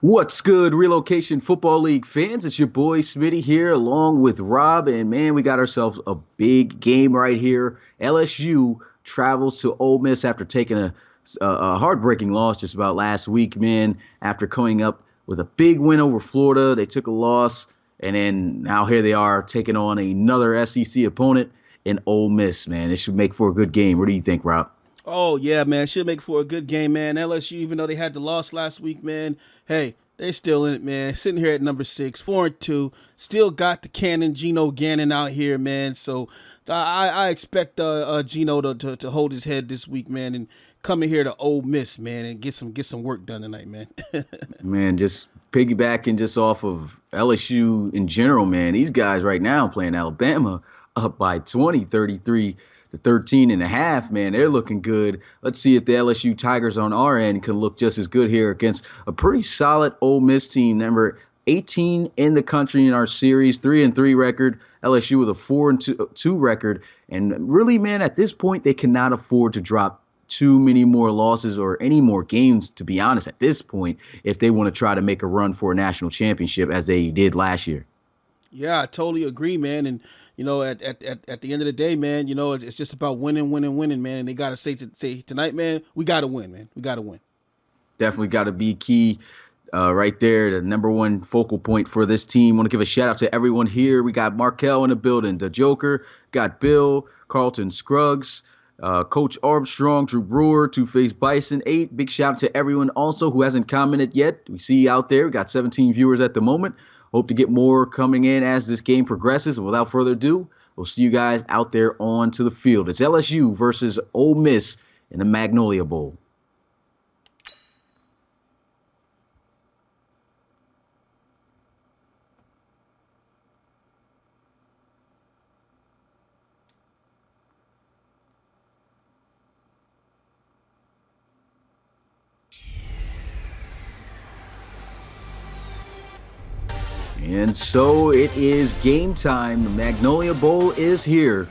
What's good, Relocation Football League fans? It's your boy Smitty here, along with Rob. And man, we got ourselves a big game right here. LSU travels to Ole Miss after taking a heartbreaking loss just about last week, man. After coming up with a big win over Florida, they took a loss. And then now here they are taking on another SEC opponent in Ole Miss, man. This should make for a good game. What do you think, Rob? Oh yeah, man, should make for a good game, man. LSU, even though they had the loss last week, man, hey, they still in it, man. Sitting here at number 6, 4-2, still got the cannon Geno Gannon out here, man. So I expect Geno to hold his head this week, man, and come in here to Ole Miss, man, and get some work done tonight, man. Man, just piggybacking just off of LSU in general, man. These guys right now playing Alabama up by 20, 33 to 13 and a half, man. They're looking good. Let's see if the LSU Tigers on our end can look just as good here against a pretty solid Ole Miss team, number 18 in the country in our series, 3-3 record. LSU with a 4-2 record. And really, man, at this point, they cannot afford to drop too many more losses or any more games, to be honest, at this point, if they want to try to make a run for a national championship as they did last year. Yeah, I totally agree, man. And at the end of the day, man, it's just about winning, man. And they gotta say tonight, man, we gotta win, man. We gotta win. Definitely got to be key right there, the number one focal point for this team. Want to give a shout out to everyone here. We got Markel in the building, the Joker, got Bill, Carlton Scruggs, Coach Armstrong, Drew Brewer, Two-Face Bison, 8. Big shout out to everyone also who hasn't commented yet. We see you out there. We got 17 viewers at the moment. Hope to get more coming in as this game progresses. And without further ado, we'll see you guys out there onto the field. It's LSU versus Ole Miss in the Magnolia Bowl. And so it is game time. The Magnolia Bowl is here.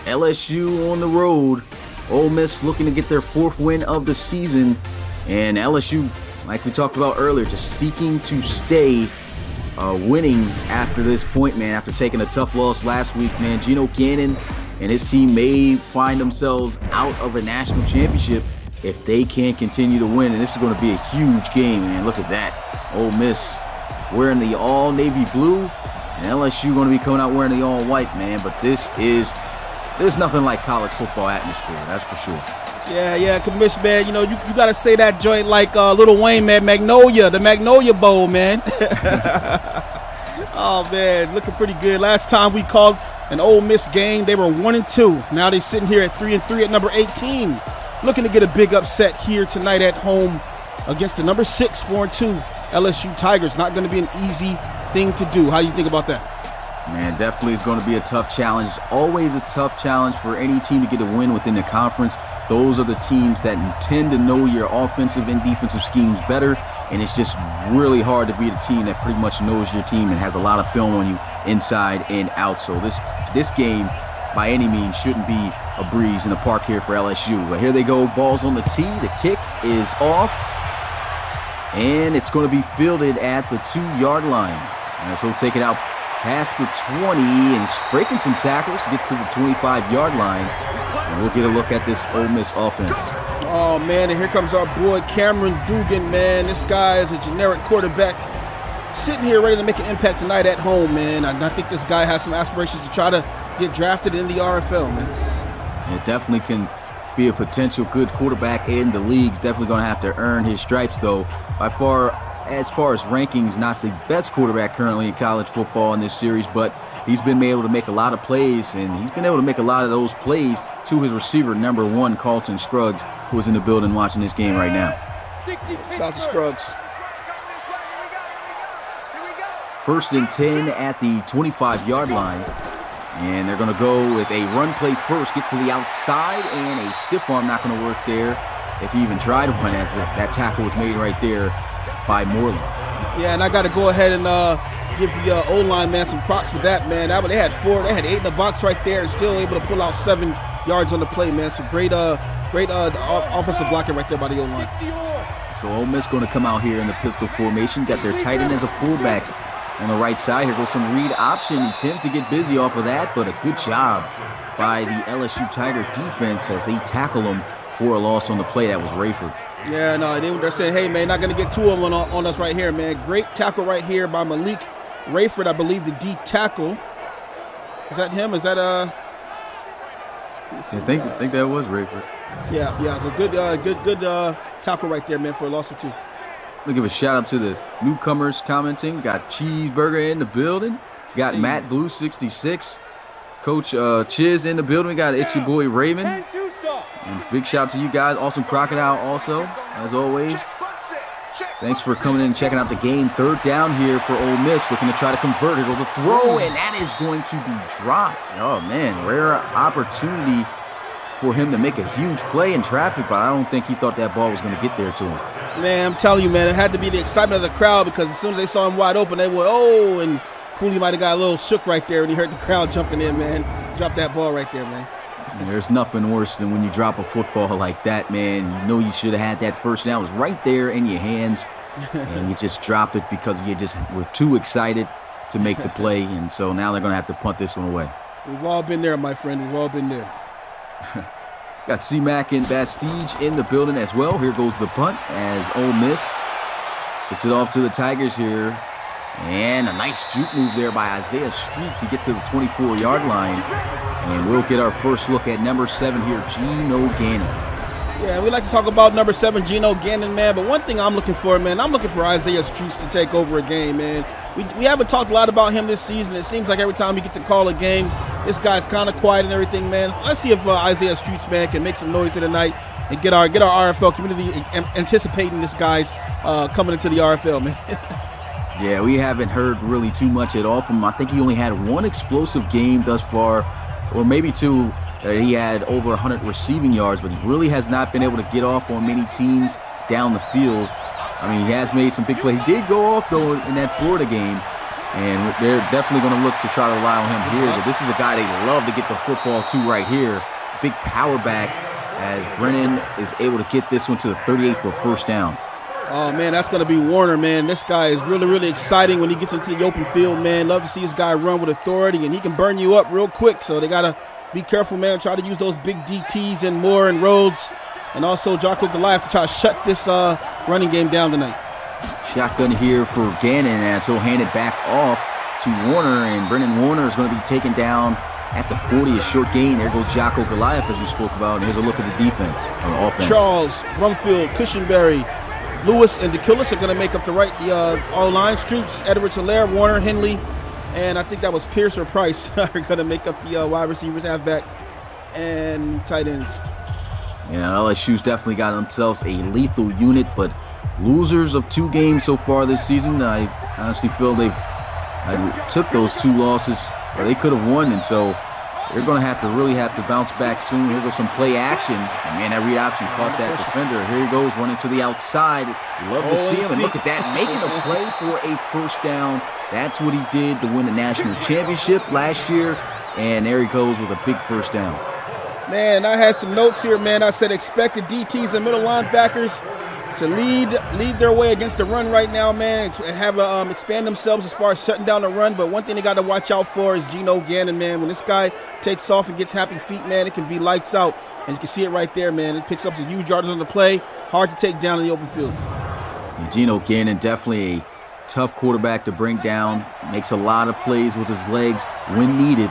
LSU on the road. Ole Miss looking to get their 4th win of the season. And LSU, like we talked about earlier, just seeking to stay winning after this point, man. After taking a tough loss last week, man. Geno Gannon and his team may find themselves out of a national championship if they can't continue to win. And this is going to be a huge game, man. Look at that. Ole Miss wearing the all navy blue, and LSU going to be coming out wearing the all white, man. But there's nothing like college football atmosphere, that's for sure. Yeah, Commish, man. You got to say that joint like Lil Wayne, man. Magnolia, the Magnolia Bowl, man. Oh, man, looking pretty good. Last time we called an Ole Miss game, they were 1-2. Now they're sitting here at 3-3 at number 18. Looking to get a big upset here tonight at home against the number 6, 4-2 LSU Tigers. Not going to be an easy thing to do. How do you think about that? Man, definitely is going to be a tough challenge. It's always a tough challenge for any team to get a win within the conference. Those are the teams that tend to know your offensive and defensive schemes better, and it's just really hard to beat a team that pretty much knows your team and has a lot of film on you inside and out. So this game, by any means, shouldn't be a breeze in the park here for LSU. But here they go, balls on the tee. The kick is off, and it's going to be fielded at the 2-yard line. And so he'll take it out past the 20, and he's breaking some tackles, gets to the 25-yard line. And we'll get a look at this Ole Miss offense. Oh, man, and here comes our boy Cameron Dugan, man. This guy is a generic quarterback sitting here ready to make an impact tonight at home, man. I think this guy has some aspirations to try to get drafted in the RFL, man. It definitely can be a potential good quarterback in the league. He's definitely going to have to earn his stripes, though. As far as rankings, not the best quarterback currently in college football in this series, but he's been able to make a lot of plays, and he's been able to make a lot of those plays to his receiver, number 1, Carlton Scruggs, who is in the building watching this game right now. Shout out to Scruggs. 1st and 10 at the 25-yard line. And they're going to go with a run play first. Gets to the outside, and a stiff arm not going to work there if he even tried one, as that tackle was made right there by Moreland. Yeah, and I got to go ahead and give the O-line, man, some props for that, man. They had 8 in the box right there and still able to pull out 7 yards on the play, man. So great offensive blocking right there by the O-line. So Ole Miss going to come out here in the pistol formation. Got their tight end as a fullback on the right side. Here goes some read option. He tends to get busy off of that, but a good job by the LSU Tiger defense as they tackle him for a loss on the play. That was Rayford. Yeah, no, they're saying, hey, man, not going to get two of them on us right here, man. Great tackle right here by Malik Rayford, I believe, the D tackle. Is that him? Is that I think that was Rayford. Yeah. So good tackle right there, man, for a loss of 2. We'll give a shout out to the newcomers commenting. We got Cheeseburger in the building. Got Matt Blue 66. Coach Chiz in the building. We got It's Your Boy Raymond. And big shout out to you guys. Awesome Crocodile also, as always. Thanks for coming in and checking out the game. 3rd down here for Ole Miss, looking to try to convert. Here goes a throw, and that is going to be dropped. Oh, man, rare opportunity for him to make a huge play in traffic, but I don't think he thought that ball was going to get there to him. Man, I'm telling you, man, it had to be the excitement of the crowd, because as soon as they saw him wide open, they went, oh, and Cooley might have got a little shook right there when he heard the crowd jumping in, man. Dropped that ball right there, man. And there's nothing worse than when you drop a football like that, man. You know you should have had that first down. It was right there in your hands, and you just dropped it because you just were too excited to make the play, and so now they're going to have to punt this one away. We've all been there, my friend. We've all been there. Got C-Mac and Bastige in the building as well. Here goes the punt as Ole Miss gets it off to the Tigers here. And a nice juke move there by Isaiah Streets. He gets to the 24-yard line. And we'll get our first look at number 7 here, Geno Gannon. Yeah, we like to talk about number 7, Geno Gannon, man. But one thing I'm looking for, man, I'm looking for Isaiah Streets to take over a game, man. We haven't talked a lot about him this season. It seems like every time we get to call a game, this guy's kind of quiet and everything, man. Let's see if Isaiah Streets, man, can make some noise here tonight and get our RFL community anticipating this guy's coming into the RFL, man. Yeah, we haven't heard really too much at all from him. I think he only had 1 explosive game thus far, or maybe 2. He had over 100 receiving yards, but he really has not been able to get off on many teams down the field. I mean, he has made some big plays. He did go off, though, in that Florida game, and they're definitely going to look to try to rely on him here. But this is a guy they love to get the football to right here. Big power back as Brennan is able to get this one to the 38 for a first down. Oh, man, that's going to be Warner, man. This guy is really, really exciting when he gets into the open field, man. Love to see this guy run with authority, and he can burn you up real quick. So they got to be careful, man. Try to use those big DTs and Moore and Rhodes, and also Jocko Goliath to try to shut this running game down tonight. Shotgun here for Gannon as he'll hand it back off to Warner, and Brennan Warner is going to be taken down at the 40, a short gain. There goes Jocko Goliath, as you spoke about, and here's a look at the defense, or the offense. Charles, Brumfield, Cushenberry, Lewis, and DeKillis are going to make up the right O-line. Streets, Edwards, Hilaire, Warner, Henley, and I think that was Pierce or Price are going to make up the wide receivers, halfback, and tight ends. Yeah, LSU's definitely got themselves a lethal unit, but losers of 2 games so far this season. I honestly feel they took those 2 losses, or they could have won, and so they're going to really have to bounce back soon. Here goes some play action. And man, that read option caught that defender. Here he goes, running to the outside. Love to see him. And look at that, making a play for a first down. That's what he did to win the national championship last year. And there he goes with a big first down. Man, I had some notes here, man. I said expected DTs and middle linebackers to lead their way against the run right now, man. Have expand themselves as far as shutting down the run. But one thing they got to watch out for is Geno Gannon, man. When this guy takes off and gets happy feet, man, it can be lights out. And you can see it right there, man. It picks up some huge yardage on the play. Hard to take down in the open field. Geno Gannon, definitely a tough quarterback to bring down. Makes a lot of plays with his legs when needed.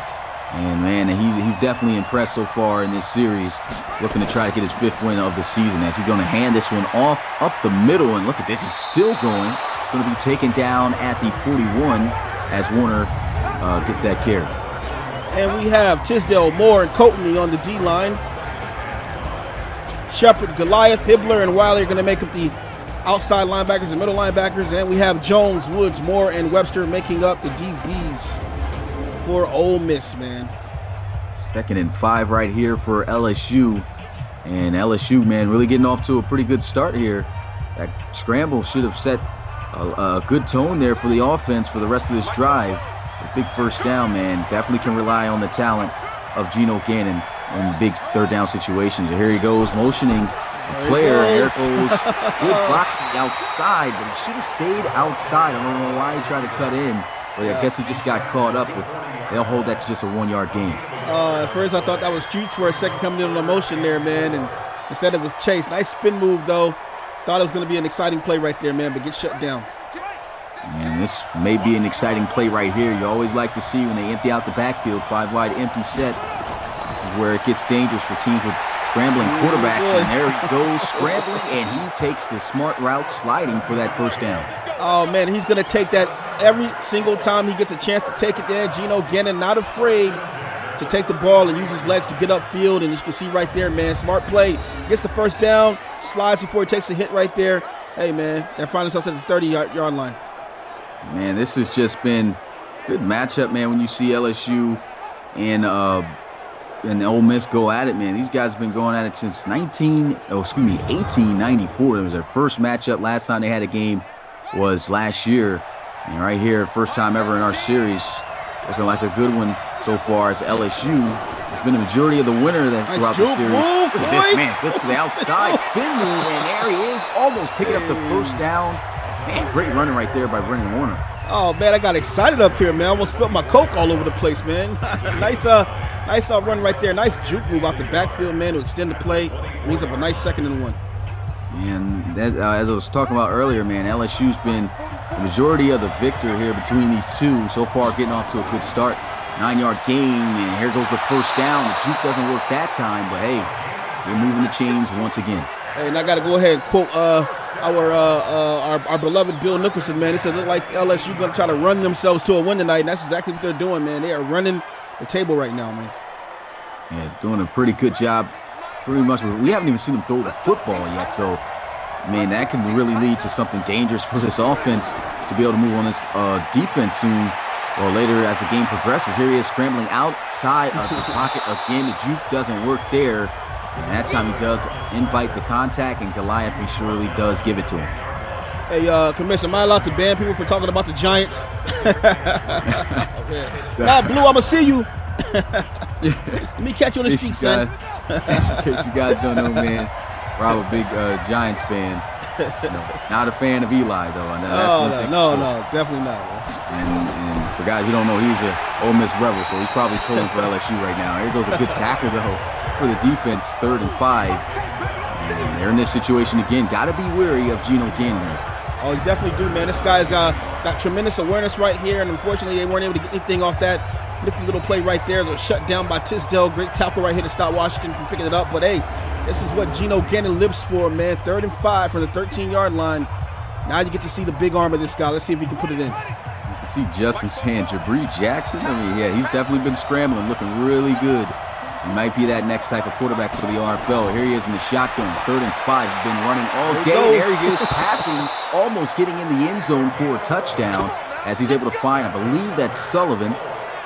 And, man, he's definitely impressed so far in this series, looking to try to get his 5th win of the season as he's going to hand this one off up the middle. And look at this, he's still going. It's going to be taken down at the 41 as Warner gets that carry. And we have Tisdale, Moore, and Courtney on the D-line. Shepard, Goliath, Hibbler, and Wiley are going to make up the outside linebackers and middle linebackers. And we have Jones, Woods, Moore, and Webster making up the DBs for Ole Miss, man. 2nd and 5 right here for LSU. And LSU, man, really getting off to a pretty good start here. That scramble should have set a good tone there for the offense for the rest of this drive. A big first down, man. Definitely can rely on the talent of Geno Gannon in big 3rd down situations. And here he goes, motioning player. There goes good block to the outside, but he should have stayed outside. I don't know why he tried to cut in, but I guess he just got caught up. But they'll hold that to just a 1-yard gain. At first, I thought that was Streets for a second coming in on a motion there, man, and instead it was Chase. Nice spin move, though. Thought it was going to be an exciting play right there, man, but get shut down. And this may be an exciting play right here. You always like to see when they empty out the backfield, 5-wide empty set. This is where it gets dangerous for teams with scrambling quarterbacks. And there he goes, scrambling, and he takes the smart route sliding for that first down. Oh, man, he's going to take that every single time he gets a chance to take it there. Geno Gannon not afraid to take the ball and use his legs to get upfield. And as you can see right there, man, smart play. Gets the first down, slides before he takes a hit right there. Hey, man, they're finding themselves at the 30-yard line. Man, this has just been a good matchup, man, when you see LSU and Ole Miss go at it, man. These guys have been going at it since 1894. It was their first matchup. Last time they had a game was last year. And right here, first time ever in our series, looking like a good one so far as LSU. There's been a majority of the winner throughout the series. Look at this, man. Flips to the outside, spin move, and there he is, almost picking up the first down. Man, great running right there by Brennan Warner. Oh, man, I got excited up here, man. I almost spilled my Coke all over the place, man. nice run right there. Nice juke move out the backfield, man, to extend the play. Leaves up a nice 2nd and 1. And that, as I was talking about earlier, man, LSU's been the majority of the victor here between these two. So far, getting off to a good start. 9-yard gain, and here goes the first down. The juke doesn't work that time, but hey, they're moving the chains once again. Hey, and I got to go ahead and quote our beloved Bill Nicholson, man. He said, look like LSU going to try to run themselves to a win tonight, and that's exactly what they're doing, man. They are running the table right now, man. Yeah, doing a pretty good job. Pretty much, we haven't even seen them throw the football yet, so, man, that can really lead to something dangerous for this offense to be able to move on this defense soon or later as the game progresses. Here he is scrambling outside of the pocket again. The juke doesn't work there. And that time he does invite the contact, and Goliath, he surely does give it to him. Hey, Commissioner, am I allowed to ban people for talking about the Giants? Nah, Blue, I'm going to see you. Let me catch you on the street, son. In case you guys don't know, man, Rob, a big Giants fan. Not a fan of Eli, though. And no, definitely not. And for guys who don't know, he's a Ole Miss Rebel, so he's probably pulling for LSU right now. Here goes a good tackle, though, for the defense, 3rd and 5. And they're in this situation again. Got to be wary of Geno Gannon. Oh, you definitely do, man. This guy's got tremendous awareness right here, and unfortunately, they weren't able to get anything off that nifty little play right there. It was shut down by Tisdale. Great tackle right here to stop Washington from picking it up. But, hey, this is what Geno Gannon lives for, man. 3rd and 5 from the 13-yard line. Now you get to see the big arm of this guy. Let's see if he can put it in. You can see Justin saying Jabri Jackson. I mean, yeah, he's definitely been scrambling, looking really good. He might be that next type of quarterback for the RFL. Here he is in the shotgun, 3rd and 5. He's been running all day. There he is, passing, almost getting in the end zone for a touchdown as he's able to find, I believe that's Sullivan.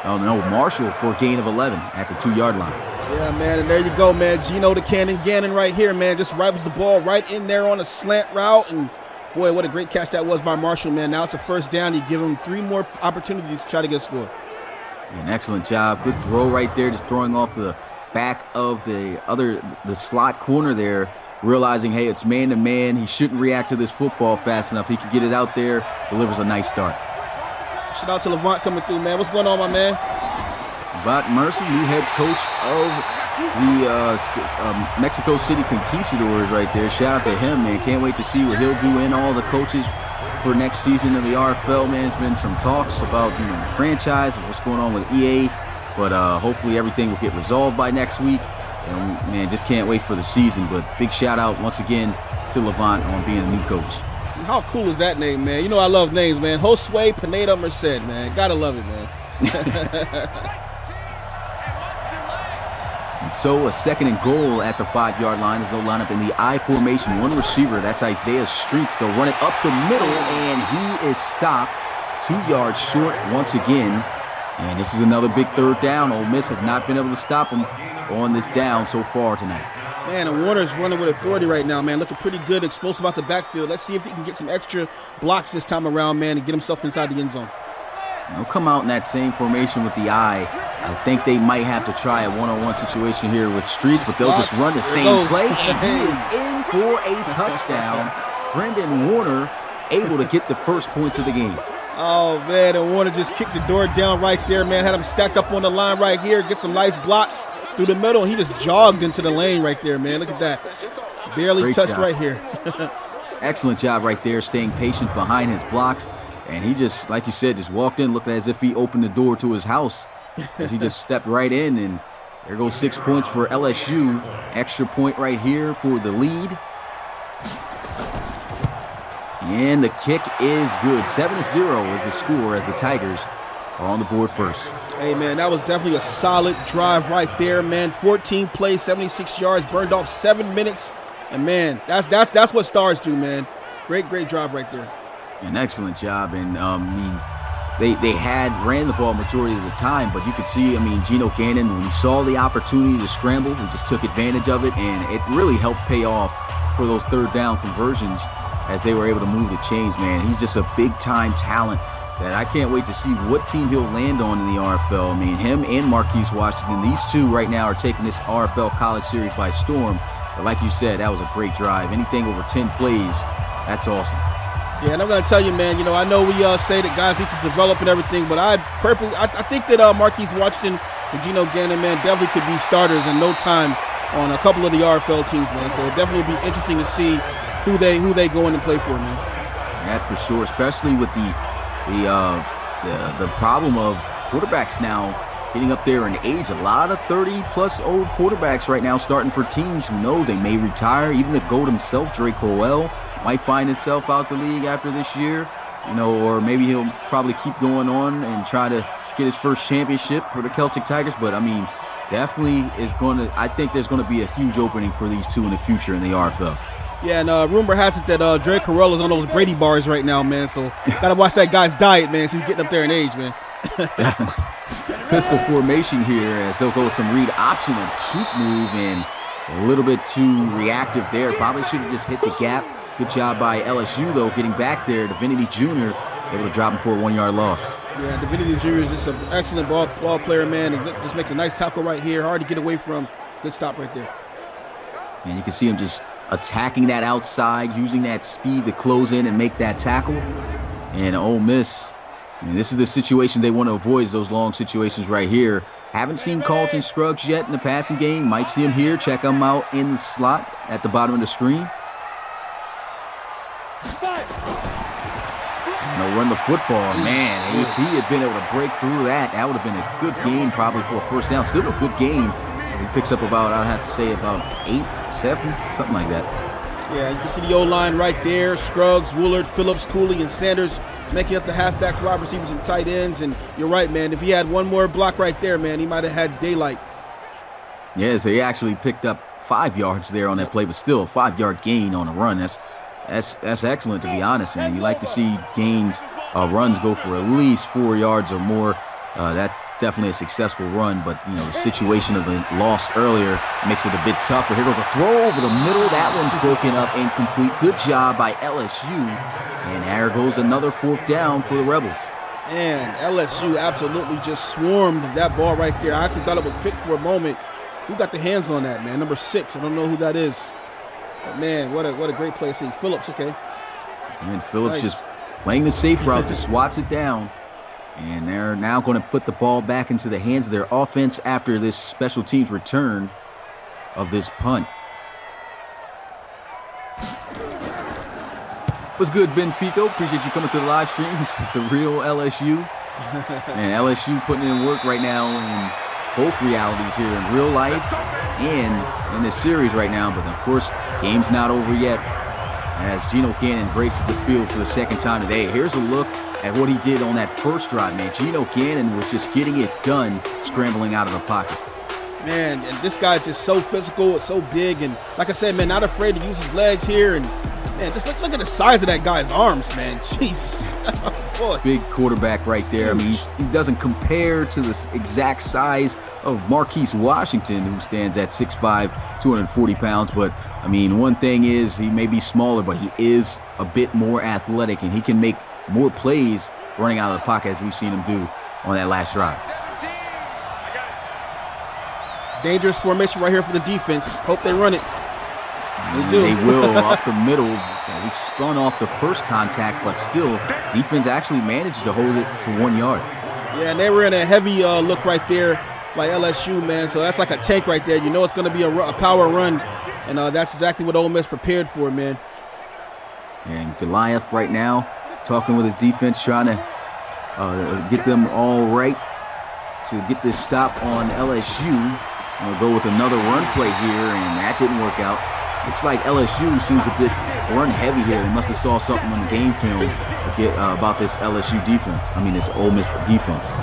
Oh, no, Marshall for a gain of 11 at the 2-yard line. Yeah, man, and there you go, man. Geno the Cannon Gannon right here, man. Just rifles the ball right in there on a slant route. And, boy, what a great catch that was by Marshall, man. Now it's a first down. You give him 3 more opportunities to try to get a score. An excellent job. Good throw right there, just throwing off the back of the slot corner there, realizing, hey, it's man-to-man. He shouldn't react to this football fast enough. He can get it out there, delivers a nice start. Shout out to Levant coming through, man. What's going on, my man? Levant Mercer, new head coach of the Mexico City Conquistadors right there. Shout out to him, man. Can't wait to see what he'll do and all the coaches for next season of the RFL, man. There's been some talks about the franchise and what's going on with EA, but hopefully everything will get resolved by next week. And, man, just can't wait for the season. But big shout out once again to Levant on being a new coach. How cool is that name, man? You know I love names, man. Josue Pineda Merced, man. Gotta love it, man. And so a 2nd and goal at the 5-yard line as they'll line up in the I formation. One receiver, that's Isaiah Streets. They'll run it up the middle, and he is stopped 2 yards short once again. And this is another big 3rd down. Ole Miss has not been able to stop him on this down so far tonight. Man, and Warner's running with authority right now, man. Looking pretty good, explosive out the backfield. Let's see if he can get some extra blocks this time around, man, and get himself inside the end zone. They'll come out in that same formation with the I. I think they might have to try a one-on-one situation here with Streets, but they'll just run the same play, and he is in for a touchdown. Brendan Warner able to get the first points of the game. Oh, man, and Warner just kicked the door down right there, man. Had him stacked up on the line right here, get some nice blocks through the middle, and he just jogged into the lane right there, man. Look at that. Barely Great touched job. Right here. Excellent job right there, staying patient behind his blocks. And he just, like you said, just walked in looking as if he opened the door to his house as he just stepped right in. And there goes 6 points for LSU. Extra point right here for the lead. And the kick is good. 7-0 is the score as the Tigers are on the board first. Hey, man, that was definitely a solid drive right there, man. 14 plays, 76 yards, burned off 7 minutes. And, man, that's what stars do, man. Great drive right there. An excellent job. And, they had ran the ball majority of the time, but you could see, Geno Cannon, when he saw the opportunity to scramble, he just took advantage of it, and it really helped pay off for those third down conversions as they were able to move the chains, man. He's just a big-time talent that I can't wait to see what team he'll land on in the RFL. Him and Marquise Washington, these two right now are taking this RFL College Series by storm. But like you said, that was a great drive. Anything over 10 plays, that's awesome. Yeah, and I'm going to tell you, man, I know we say that guys need to develop and everything, but I think that Marquise Washington and Geno Gannon, man, definitely could be starters in no time on a couple of the RFL teams, man. So it definitely will be interesting to see who they go in and play for, man. That's for sure, especially with the problem of quarterbacks now getting up there in age. A lot of 30-plus old quarterbacks right now starting for teams. Who knows, they may retire. Even the GOAT himself, Drake Crowell, might find himself out the league after this year, or maybe he'll probably keep going on and try to get his first championship for the Celtic Tigers. But, definitely I think there's going to be a huge opening for these two in the future in the RFL. Yeah, and rumor has it that Drake Crowell is on those Brady bars right now, man. So got to watch that guy's diet, man. He's getting up there in age, man. Pistol formation here as they'll go some read option and keep move, and a little bit too reactive there. Probably should have just hit the gap. Good job by LSU, though, getting back there. Divinity Jr. able to drop him for a 1-yard loss. Yeah, Divinity Jr. is just an excellent ball player, man. And just makes a nice tackle right here. Hard to get away from. Good stop right there. And you can see him just attacking that outside, using that speed to close in and make that tackle. And Ole Miss, this is the situation they want to avoid, is those long situations right here. Haven't seen Carlton Scruggs yet in the passing game. Might see him here. Check him out in the slot at the bottom of the screen. Run the football. Man, if he had been able to break through that, that would have been a good game probably for a first down. Still a good game. He picks up about, I'd have to say, about 8, 7, something like that. Yeah, you can see the O-line right there. Scruggs, Woolard, Phillips, Cooley, and Sanders making up the halfbacks, wide receivers, and tight ends. And you're right, man. If he had one more block right there, man, he might have had daylight. Yeah, so he actually picked up 5 yards there on that play, but still a 5-yard gain on a run. That's excellent, to be honest, man. You like to see runs go for at least 4 yards or more. That's definitely a successful run, but the situation of the loss earlier makes it a bit tougher. Here goes a throw over the middle. That one's broken up, incomplete. Good job by LSU, and there goes another 4th down for the Rebels. Man, LSU absolutely just swarmed that ball right there. I actually thought it was picked for a moment. Who got the hands on that, man? Number 6. I don't know who that is. But man, what a great play. See, Phillips, okay. And Phillips Nice. just playing the safe route, just swats it down. And they're now going to put the ball back into the hands of their offense after this special teams return of this punt. What's good, Ben Fico? Appreciate you coming to the live stream. This is the real LSU. And LSU putting in work right now in both realities here in real life and in this series right now. But, of course, game's not over yet as Geno Cannon braces the field for the second time today. Here's a look at what he did on that first drive, man. Geno Cannon was just getting it done, scrambling out of the pocket. Man, and this guy's just so physical, it's so big, and like I said, man, not afraid to use his legs here, and man, just look at the size of that guy's arms, man. Jeez. Boy. Big quarterback right there. He doesn't compare to the exact size of Marquise Washington, who stands at 6'5", 240 pounds. But, one thing is he may be smaller, but he is a bit more athletic, and he can make more plays running out of the pocket as we've seen him do on that last drive. Dangerous formation right here for the defense. Hope they run it. They will up the middle. He spun off the first contact, but still, defense actually managed to hold it to 1 yard. Yeah, and they were in a heavy look right there by LSU, man. So that's like a tank right there. You know it's going to be a power run, and that's exactly what Ole Miss prepared for, man. And Goliath right now talking with his defense, trying to get them all right to get this stop on LSU. We'll go with another run play here, and that didn't work out. Looks like LSU seems a bit run heavy here. They must have saw something on the game film about this LSU defense. This Ole Miss defense.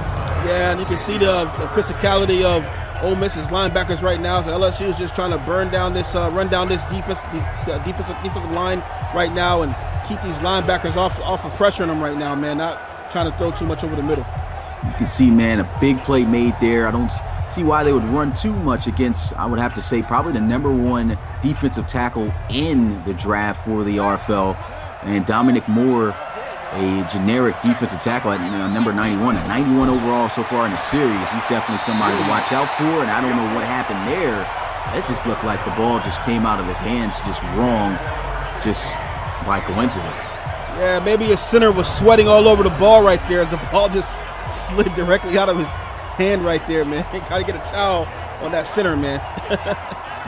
Yeah, and you can see the physicality of Ole Miss's linebackers right now. So LSU is just trying to run down this defensive line right now and keep these linebackers off of pressure on them right now, man. Not trying to throw too much over the middle. You can see, man, a big play made there. I don't see why they would run too much against, I would have to say, probably the #1 defensive tackle in the draft for the RFL. And Dominic Moore, a generic defensive tackle at number 91. 91 overall so far in the series. He's definitely somebody to watch out for, and I don't know what happened there. It just looked like the ball just came out of his hands just wrong, just by coincidence. Yeah, maybe his center was sweating all over the ball right there. The ball just slid directly out of his hand right there, man. Got to get a towel on that center, man.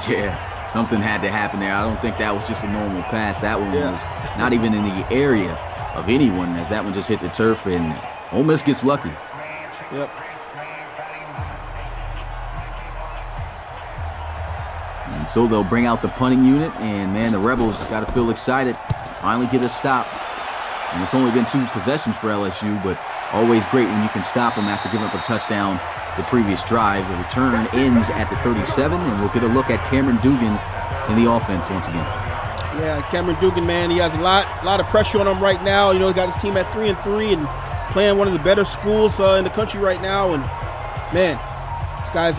Yeah, something had to happen there. I don't think that was just a normal pass. That one was not even in the area of anyone, as that one just hit the turf, and Ole Miss gets lucky. Yep. And so they'll bring out the punting unit, and, man, the Rebels got to feel excited. Finally get a stop. And it's only been 2 possessions for LSU, but always great when you can stop them after giving up a touchdown the previous drive. The return ends at the 37, and we'll get a look at Cameron Dugan in the offense once again. Yeah, Cameron Dugan, man, he has a lot of pressure on him right now. He got his team at 3-3 and playing one of the better schools in the country right now. And, man, this guy's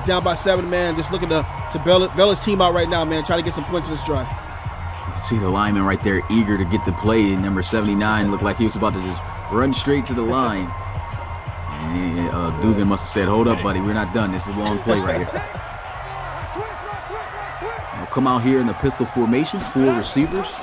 down by 7, man. Just looking to bail his team out right now, man. Try to get some points in this drive. You can see the lineman right there eager to get the play. Number 79 looked like he was about to just run straight to the line. And Dugan must have said, "Hold up, buddy. We're not done. This is a long play right here." They'll come out here in the pistol formation, 4 receivers.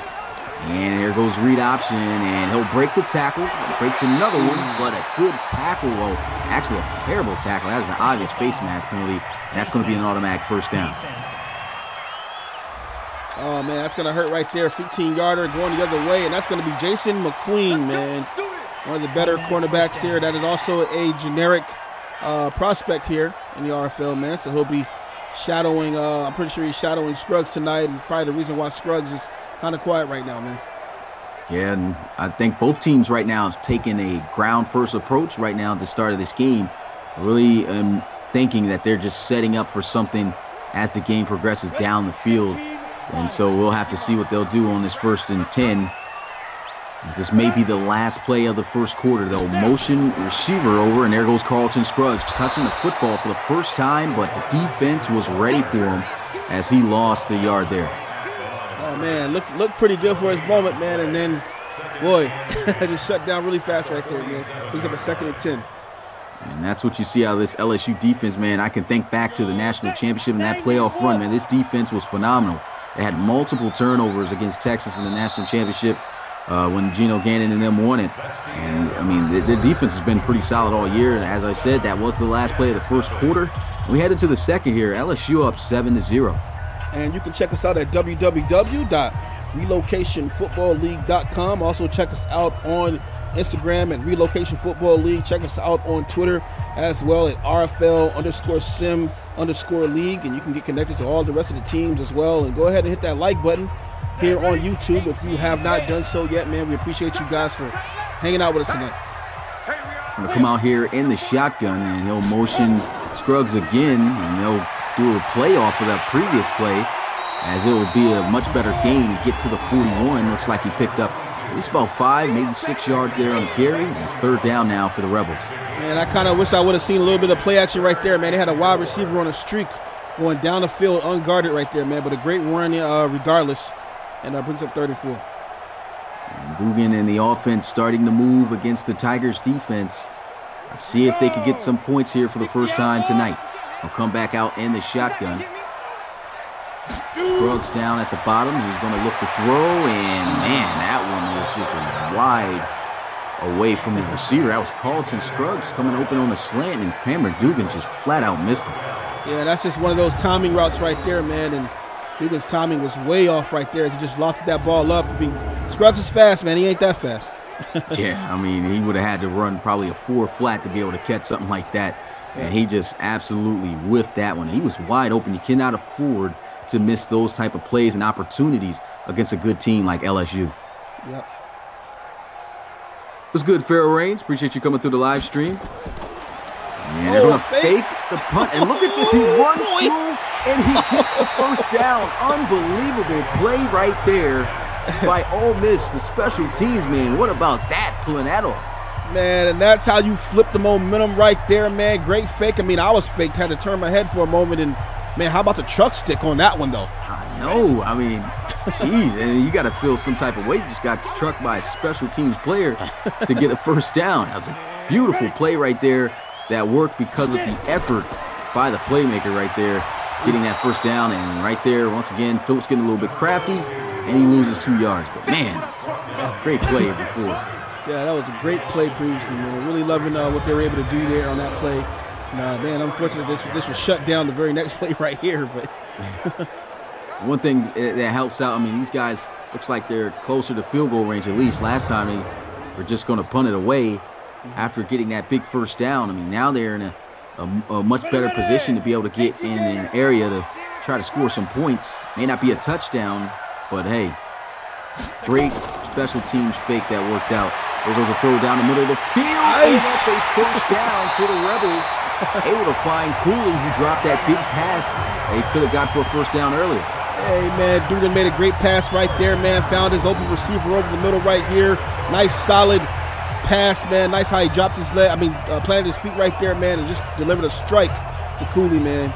And there goes read option, and he'll break the tackle. Breaks another one, but a good tackle. Well, actually a terrible tackle. That is an obvious face mask penalty. And that's going to be an automatic first down. Oh, man, that's going to hurt right there. 15-yarder going the other way, and that's going to be Jason McQueen, man. One of the better cornerbacks here. That is also a generic prospect here in the RFL, man. So he'll be shadowing, I'm pretty sure he's shadowing Scruggs tonight, and probably the reason why Scruggs is kind of quiet right now, man. Yeah, and I think both teams right now is taking a ground-first approach right now at the start of this game. Really thinking that they're just setting up for something as the game progresses down the field. And so we'll have to see what they'll do on this 1st and 10. This may be the last play of the first quarter. They'll motion receiver over, and there goes Carlton Scruggs touching the football for the first time, but the defense was ready for him as he lost the yard there. Oh, man, looked pretty good for his moment, man, and then, boy, just shut down really fast right there, man. Picks up a 2nd and 10. And that's what you see out of this LSU defense, man. I can think back to the national championship and that playoff run, man. This defense was phenomenal. They had multiple turnovers against Texas in the national championship when Geno Gannon and them won it. And, I mean, their defense has been pretty solid all year. And as I said, that was the last play of the first quarter. We headed to the second here. LSU up 7-0. And you can check us out at www.relocationfootballleague.com. Also check us out on Instagram at Relocation Football League. Check us out on Twitter as well at RFL_sim_league. And you can get connected to all the rest of the teams as well. And go ahead and hit that like button here on YouTube if you have not done so yet, man. We appreciate you guys for hanging out with us tonight. Going to come out here in the shotgun, and he'll motion Scruggs again, and they'll do a play off of that previous play, as it will be a much better gain. He gets to the 41. Looks like he picked up at least about 5, maybe 6 yards there on the carry. It's 3rd down now for the Rebels. Man, I kind of wish I would have seen a little bit of play action right there, man. They had a wide receiver on a streak going down the field unguarded right there, man. But a great run regardless, and brings up 34. And Dugan and the offense starting to move against the Tigers defense. Let's see if they could get some points here for the first time tonight. He'll come back out in the shotgun. Scruggs down at the bottom. He's going to look to throw, and man, that one was just wide away from the receiver. That was Carlton Scruggs coming open on a slant, and Cameron Dugan just flat out missed him. Yeah, that's just one of those timing routes right there, man, and Dugan's timing was way off right there as he just lofted that ball up. I mean, Scruggs is fast, man. He ain't that fast. Yeah, I mean, he would have had to run probably a 4 flat to be able to catch something like that, and he just absolutely whiffed that one. He was wide open. You cannot afford to miss those type of plays and opportunities against a good team like LSU. Yep. What's good, Pharaoh Reigns? Appreciate you coming through the live stream. And they're going to fake the punt. And look at this. He runs through, and he gets the first down. Unbelievable play right there by Ole Miss, the special teams, man. What about that, pulling that off? Man, and that's how you flip the momentum right there, man. Great fake. I mean, I was faked, had to turn my head for a moment, and man, how about the truck stick on that one, though? I know. I mean, jeez, and you got to feel some type of weight. Just got trucked by a special teams player to get a first down. That was a beautiful play right there that worked because of the effort by the playmaker right there, getting that first down. And right there, once again, Phillips getting a little bit crafty, and he loses 2 yards. But, man, great play before. Yeah, that was a great play previously, man. Really loving what they were able to do there on that play. Man, unfortunately, this was shut down the very next play right here. But one thing that helps out, I mean, these guys looks like they're closer to field goal range at least. Last time they were just going to punt it away after getting that big first down. I mean, now they're in a much better position to be able to get in an area to try to score some points. May not be a touchdown, but hey, great special teams fake that worked out. There goes a throw down the middle of the field. Nice. And that's a first down for the Rebels. Able to find Cooley, who dropped that big pass. They could have got for a first down earlier. Hey, man, Dugan made a great pass right there, man. Found his open receiver over the middle right here. Nice, solid pass, man. Nice how he dropped his leg. Planted his feet right there, man, and just delivered a strike to Cooley, man.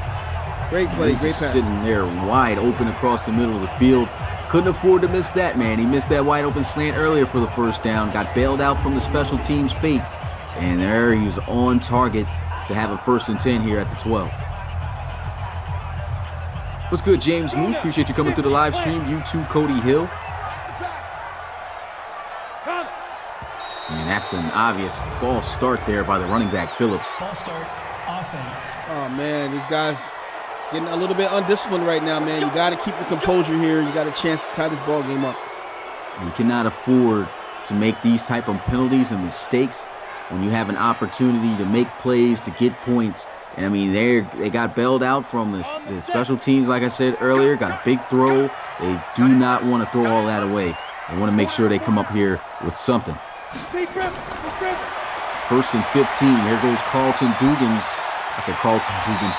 Great play, great pass. Sitting there wide open across the middle of the field. Couldn't afford to miss that, man. He missed that wide open slant earlier for the first down. Got bailed out from the special teams fake. And there he was on target to have a 1st and 10 here at the 12. What's good, James Moose? Appreciate you coming through the live stream. You too, Cody Hill. And that's an obvious false start there by the running back, Phillips. False start, offense. Oh, man, these guys getting a little bit undisciplined right now, man. You got to keep your composure here. You got a chance to tie this ball game up. You cannot afford to make these type of penalties and mistakes when you have an opportunity to make plays, to get points. And, I mean, they got bailed out from the special teams, like I said earlier. Got a big throw. They do not want to throw all that away. They want to make sure they come up here with something. 1st and 15. Here goes Carlton Dugans. I said Carlton Dugans.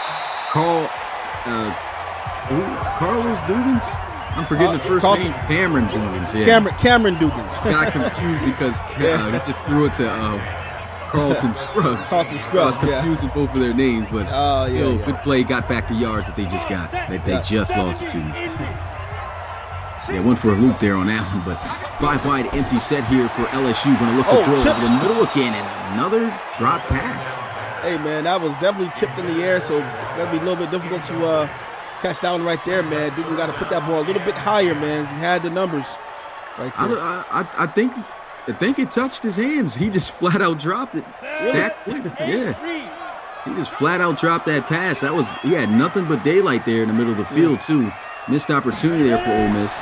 Carlos Dugans? I'm forgetting the first name. Cameron Dugans. Yeah. Cameron Dugans. Got confused because he just threw it to Carlton Scruggs. Carlton Scruggs, I was confusing both of their names, but yeah. good play. Got back the yards that they just got. That they just lost to. Yeah, went for a loop there on that one, but 5 wide empty set here for LSU. Going to look to throw over the middle again, and another drop pass. Hey, man, that was definitely tipped in the air, so that'd be a little bit difficult to catch that one right there, man. Dugan got to put that ball a little bit higher, man. He had the numbers right there. I think it touched his hands. He just flat out dropped it. Stacked quick. Yeah. He just flat out dropped that pass. He had nothing but daylight there in the middle of the field, too. Missed opportunity there for Ole Miss.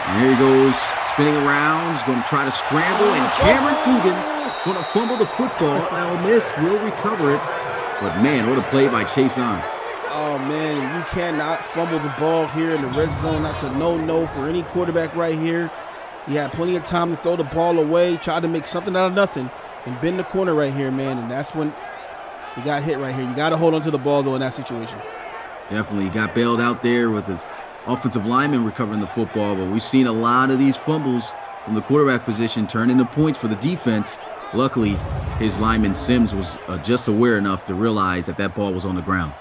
And here he goes, spinning around. He's going to try to scramble, and Cameron Dugan's going to fumble the football. Ole Miss will recover it. But, man, what a play by Chase On. Oh, man, you cannot fumble the ball here in the red zone. That's a no-no for any quarterback right here. He had plenty of time to throw the ball away, tried to make something out of nothing, and bend the corner right here, man. And that's when he got hit right here. You got to hold on to the ball, though, in that situation. Definitely got bailed out there with his offensive lineman recovering the football, but we've seen a lot of these fumbles from the quarterback position turn into points for the defense. Luckily, his lineman Sims was just aware enough to realize that ball was on the ground.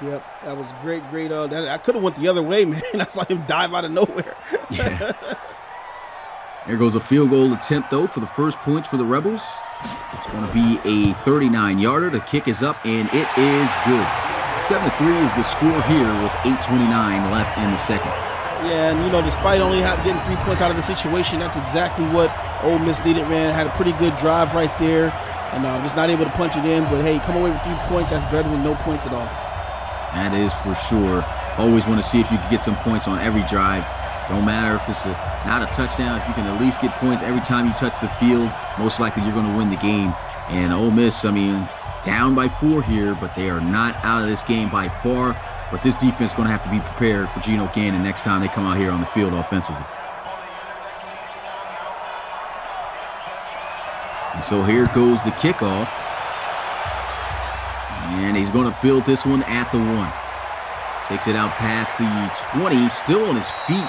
Yep, that was great. I could have went the other way, man. I saw him dive out of nowhere. Yeah. There goes a field goal attempt, though, for the first points for the Rebels. It's going to be a 39-yarder. The kick is up, and it is good. 7-3 is the score here with 8:29 left in the second. Yeah, and despite only getting 3 points out of the situation, that's exactly what Ole Miss needed, man. Had a pretty good drive right there, and just not able to punch it in. But hey, come away with 3 points, that's better than no points at all. That is for sure. Always want to see if you can get some points on every drive. Don't matter if it's not a touchdown. If you can at least get points every time you touch the field, most likely you're going to win the game. And Ole Miss, down by 4 here, but they are not out of this game by far. But this defense is going to have to be prepared for Geno Gannon next time they come out here on the field offensively. And so here goes the kickoff. And he's going to field this one at the 1. Takes it out past the 20, still on his feet.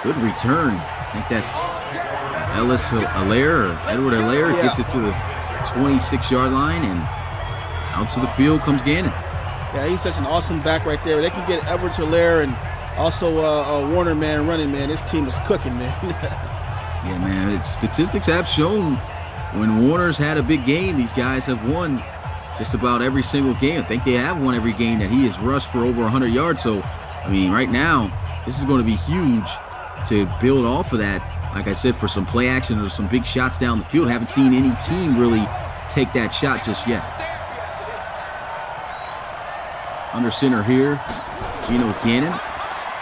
Good return. I think that's Edward Allaire gets it to the 26-yard line, and out to the field comes Gannon. Yeah, he's such an awesome back right there. They can get Edwards Hilaire and also Warner, man, running, man. This team is cooking, man. Yeah, man. Statistics have shown when Warner's had a big game, these guys have won just about every single game. I think they have won every game that he has rushed for over 100 yards. So, right now, this is going to be huge to build off of that. Like I said, for some play action or some big shots down the field. Haven't seen any team really take that shot just yet. Under center here, Geno Gannon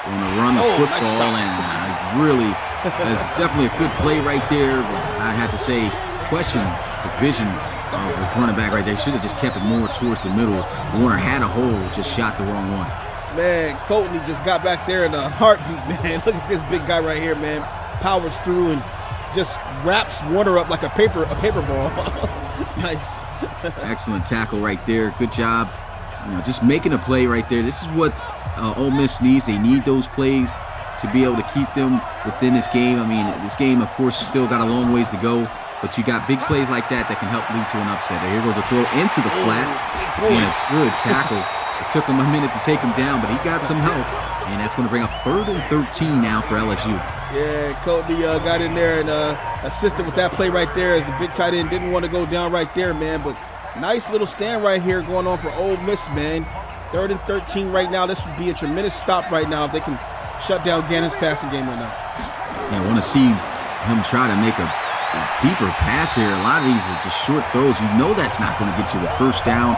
going to run the football, and really, that's definitely a good play right there. But I have to say, question the vision of the running back right there. Should have just kept it more towards the middle. Warner had a hole, just shot the wrong one. Man, Courtney just got back there in a heartbeat, man. Look at this big guy right here, man. Powers through and just wraps Warner up like a paper ball. Nice. Excellent tackle right there. Good job. Just making a play right there. This is what Ole Miss needs. They need those plays to be able to keep them within this game. This game, of course, still got a long ways to go, but you got big plays like that can help lead to an upset. Here goes a throw into the flats, and a good tackle. It took him a minute to take him down, but he got some help, and that's going to bring up 3rd and 13 now for LSU. Yeah, Courtney got in there and assisted with that play right there as the big tight end didn't want to go down right there, man, but nice little stand right here going on for Ole Miss, man. 3rd and 13 right now. This would be a tremendous stop right now if they can shut down Gannon's passing game right now. Yeah, I want to see him try to make a deeper pass here. A lot of these are just short throws. That's not going to get you the first down.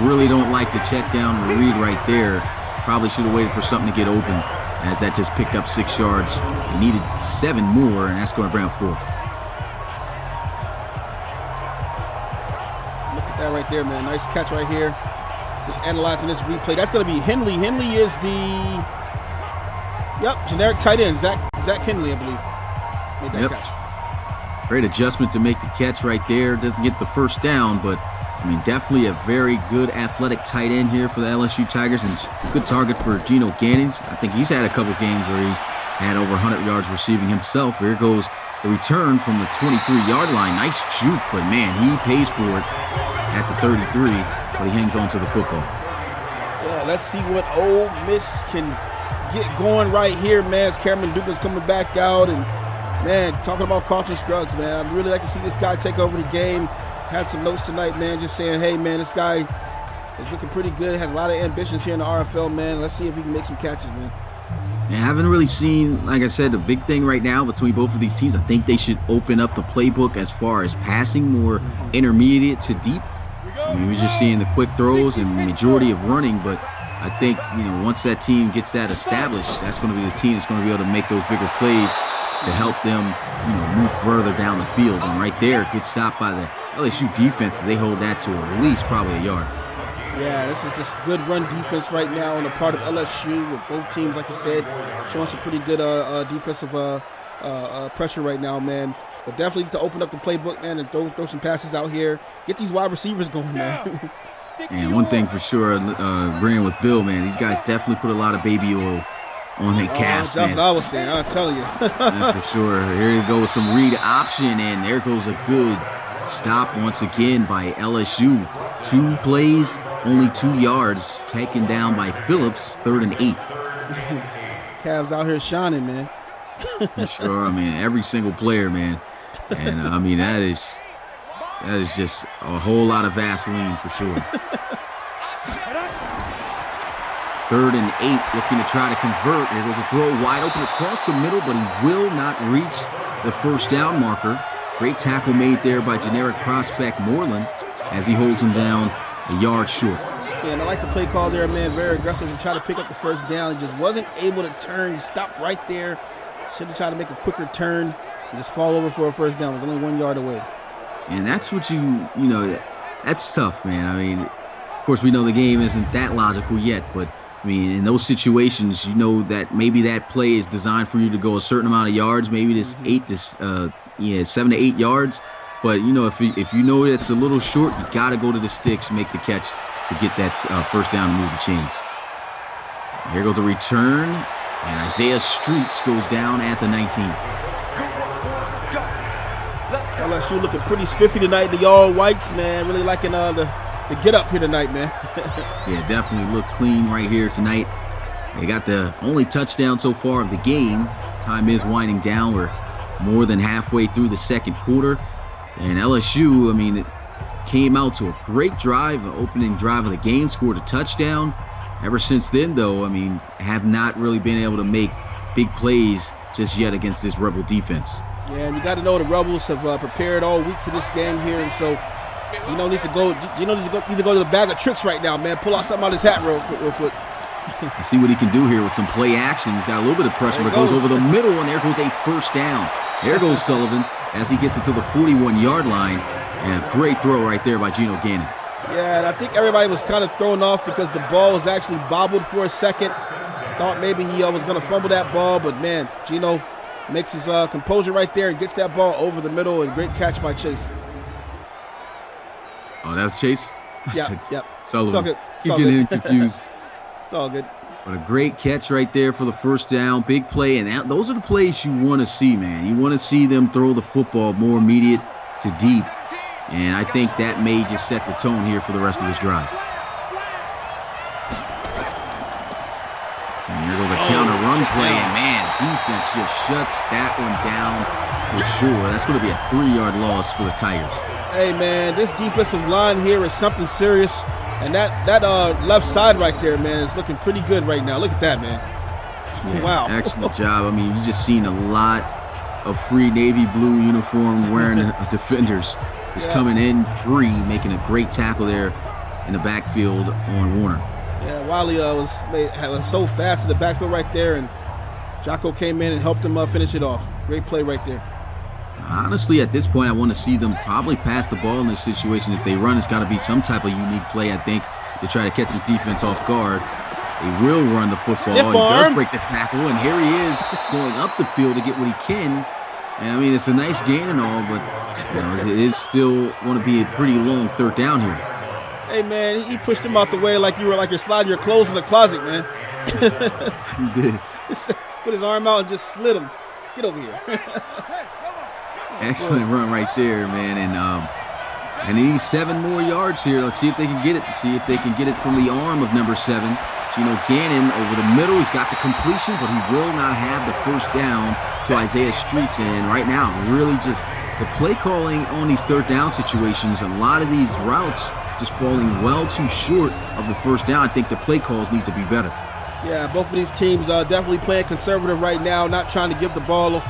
Really don't like to check down and read right there. Probably should have waited for something to get open, as that just picked up 6 yards. He needed 7 more, and that's going to bring up 4. That right there, man. Nice catch right here. Just analyzing this replay. That's going to be Henley. Henley is the generic tight end. Zach Henley, I believe, made that catch. Great adjustment to make the catch right there. Doesn't get the first down, but definitely a very good athletic tight end here for the LSU Tigers, and good target for Geno Gannon. I think he's had a couple games where he's had over 100 yards receiving himself. Here goes the return from the 23-yard line. Nice juke, but man, he pays for it at the 33, but he hangs on to the football. Yeah, let's see what Ole Miss can get going right here, man. As Cameron Dugan's coming back out, and man, talking about Carlton Scruggs, man. I'd really like to see this guy take over the game. Had some notes tonight, man, just saying, hey, man, this guy is looking pretty good. Has a lot of ambitions here in the RFL, man. Let's see if he can make some catches, man. I haven't really seen, like I said, the big thing right now between both of these teams. I think they should open up the playbook as far as passing, more intermediate to deep. We're just seeing the quick throws and the majority of running, but I think, once that team gets that established, that's going to be the team that's going to be able to make those bigger plays to help them, move further down the field. And right there, good stop by the LSU defense as they hold that to at least probably a yard. Yeah, this is just good run defense right now on the part of LSU, with both teams, like you said, showing some pretty good defensive pressure right now, man. But definitely to open up the playbook, man, and throw some passes out here. Get these wide receivers going, man. And one thing for sure, agreeing with Bill, man, these guys definitely put a lot of baby oil on their calves, that's man. what I was saying, I'll tell you. Yeah, for sure. Here you go with some read option, and there goes a good stop once again by LSU. 2 plays, only 2 yards, taken down by Phillips. 3rd and 8. Cavs out here shining, man. Sure, every single player, man. And that is just a whole lot of Vaseline for sure. 3rd and 8, looking to try to convert. Here goes a throw wide open across the middle, but he will not reach the first down marker. Great tackle made there by generic prospect Moreland as he holds him down a yard short. Yeah, and I like the play call there, man. Very aggressive to try to pick up the first down. He just wasn't able to turn. He stopped right there. Should have tried to make a quicker turn and just fall over for a first down. It was only 1 yard away. And that's what you know, that's tough, man. I mean, of course, we know the game isn't that logical yet, but I mean, in those situations, you know that maybe that play is designed for you to go a certain amount of yards, maybe this 7 to 8 yards. But you know, if you know it's a little short, you got to go to the sticks, make the catch to get that first down and move the chains. Here goes a return, and Isaiah Streets goes down at the 19. LSU looking pretty spiffy tonight. The all whites, man, really liking the get up here tonight, man. Yeah, definitely look clean right here tonight. They got the only touchdown so far of the game. Time is winding down. We're more than halfway through the second quarter. And LSU, I mean, it came out to a great drive, the opening drive of the game, scored a touchdown. Ever since then, though, I mean, have not really been able to make big plays just yet against this Rebel defense. Yeah, and you got to know the Rebels have prepared all week for this game here, and so Gino needs to go to the bag of tricks right now, man. Pull out something out of his hat real quick. Let's see what he can do here with some play action. He's got a little bit of pressure, but goes over the middle, and there goes a first down. There goes Sullivan as he gets it to the 41-yard line, and a great throw right there by Gino Gannon. Yeah, and I think everybody was kind of thrown off because the ball was actually bobbled for a second. Thought maybe he was going to fumble that ball, but man, Gino makes his composure right there and gets that ball over the middle, and great catch by Chase. Oh, that's Chase? Yep. Sullivan. Keep getting him confused. It's all good. But a great catch right there for the first down. Big play, and those are the plays you want to see, man. You want to see them throw the football more immediate to deep. And I think that may just set the tone here for the rest of this drive. And here goes a counter run play, and man, defense just shuts that one down for sure. That's going to be a 3-yard loss for the Tigers. Hey, man, this defensive line here is something serious. And that left side right there, man, is looking pretty good right now. Look at that, man. Yeah, wow. Excellent job. I mean, you just seen a lot of free navy blue uniform wearing defenders just coming in free, making a great tackle there in the backfield on Warner. Yeah, Wiley was so fast in the backfield right there, and Jocko came in and helped him finish it off. Great play right there. Honestly, at this point, I want to see them probably pass the ball in this situation. If they run, it's got to be some type of unique play, I think, to try to catch this defense off guard. They will run the football. He does break the tackle, and here he is going up the field to get what he can. And, I mean, it's a nice gain and all, but you know, it is still going to be a pretty long third down here. Hey, man, he pushed him out the way like you're sliding your clothes in the closet, man. He did. Put his arm out and just slid him. Get over here. Excellent run right there, man. And he needs 7 more yards here. Let's see if they can get it. See if they can get it from the arm of number 7. Gino Gannon over the middle. He's got the completion, but he will not have the first down to Isaiah Streets. And right now, really just the play calling on these third down situations, a lot of these routes just falling well too short of the first down. I think the play calls need to be better. Yeah, both of these teams are definitely playing conservative right now, not trying to give the ball,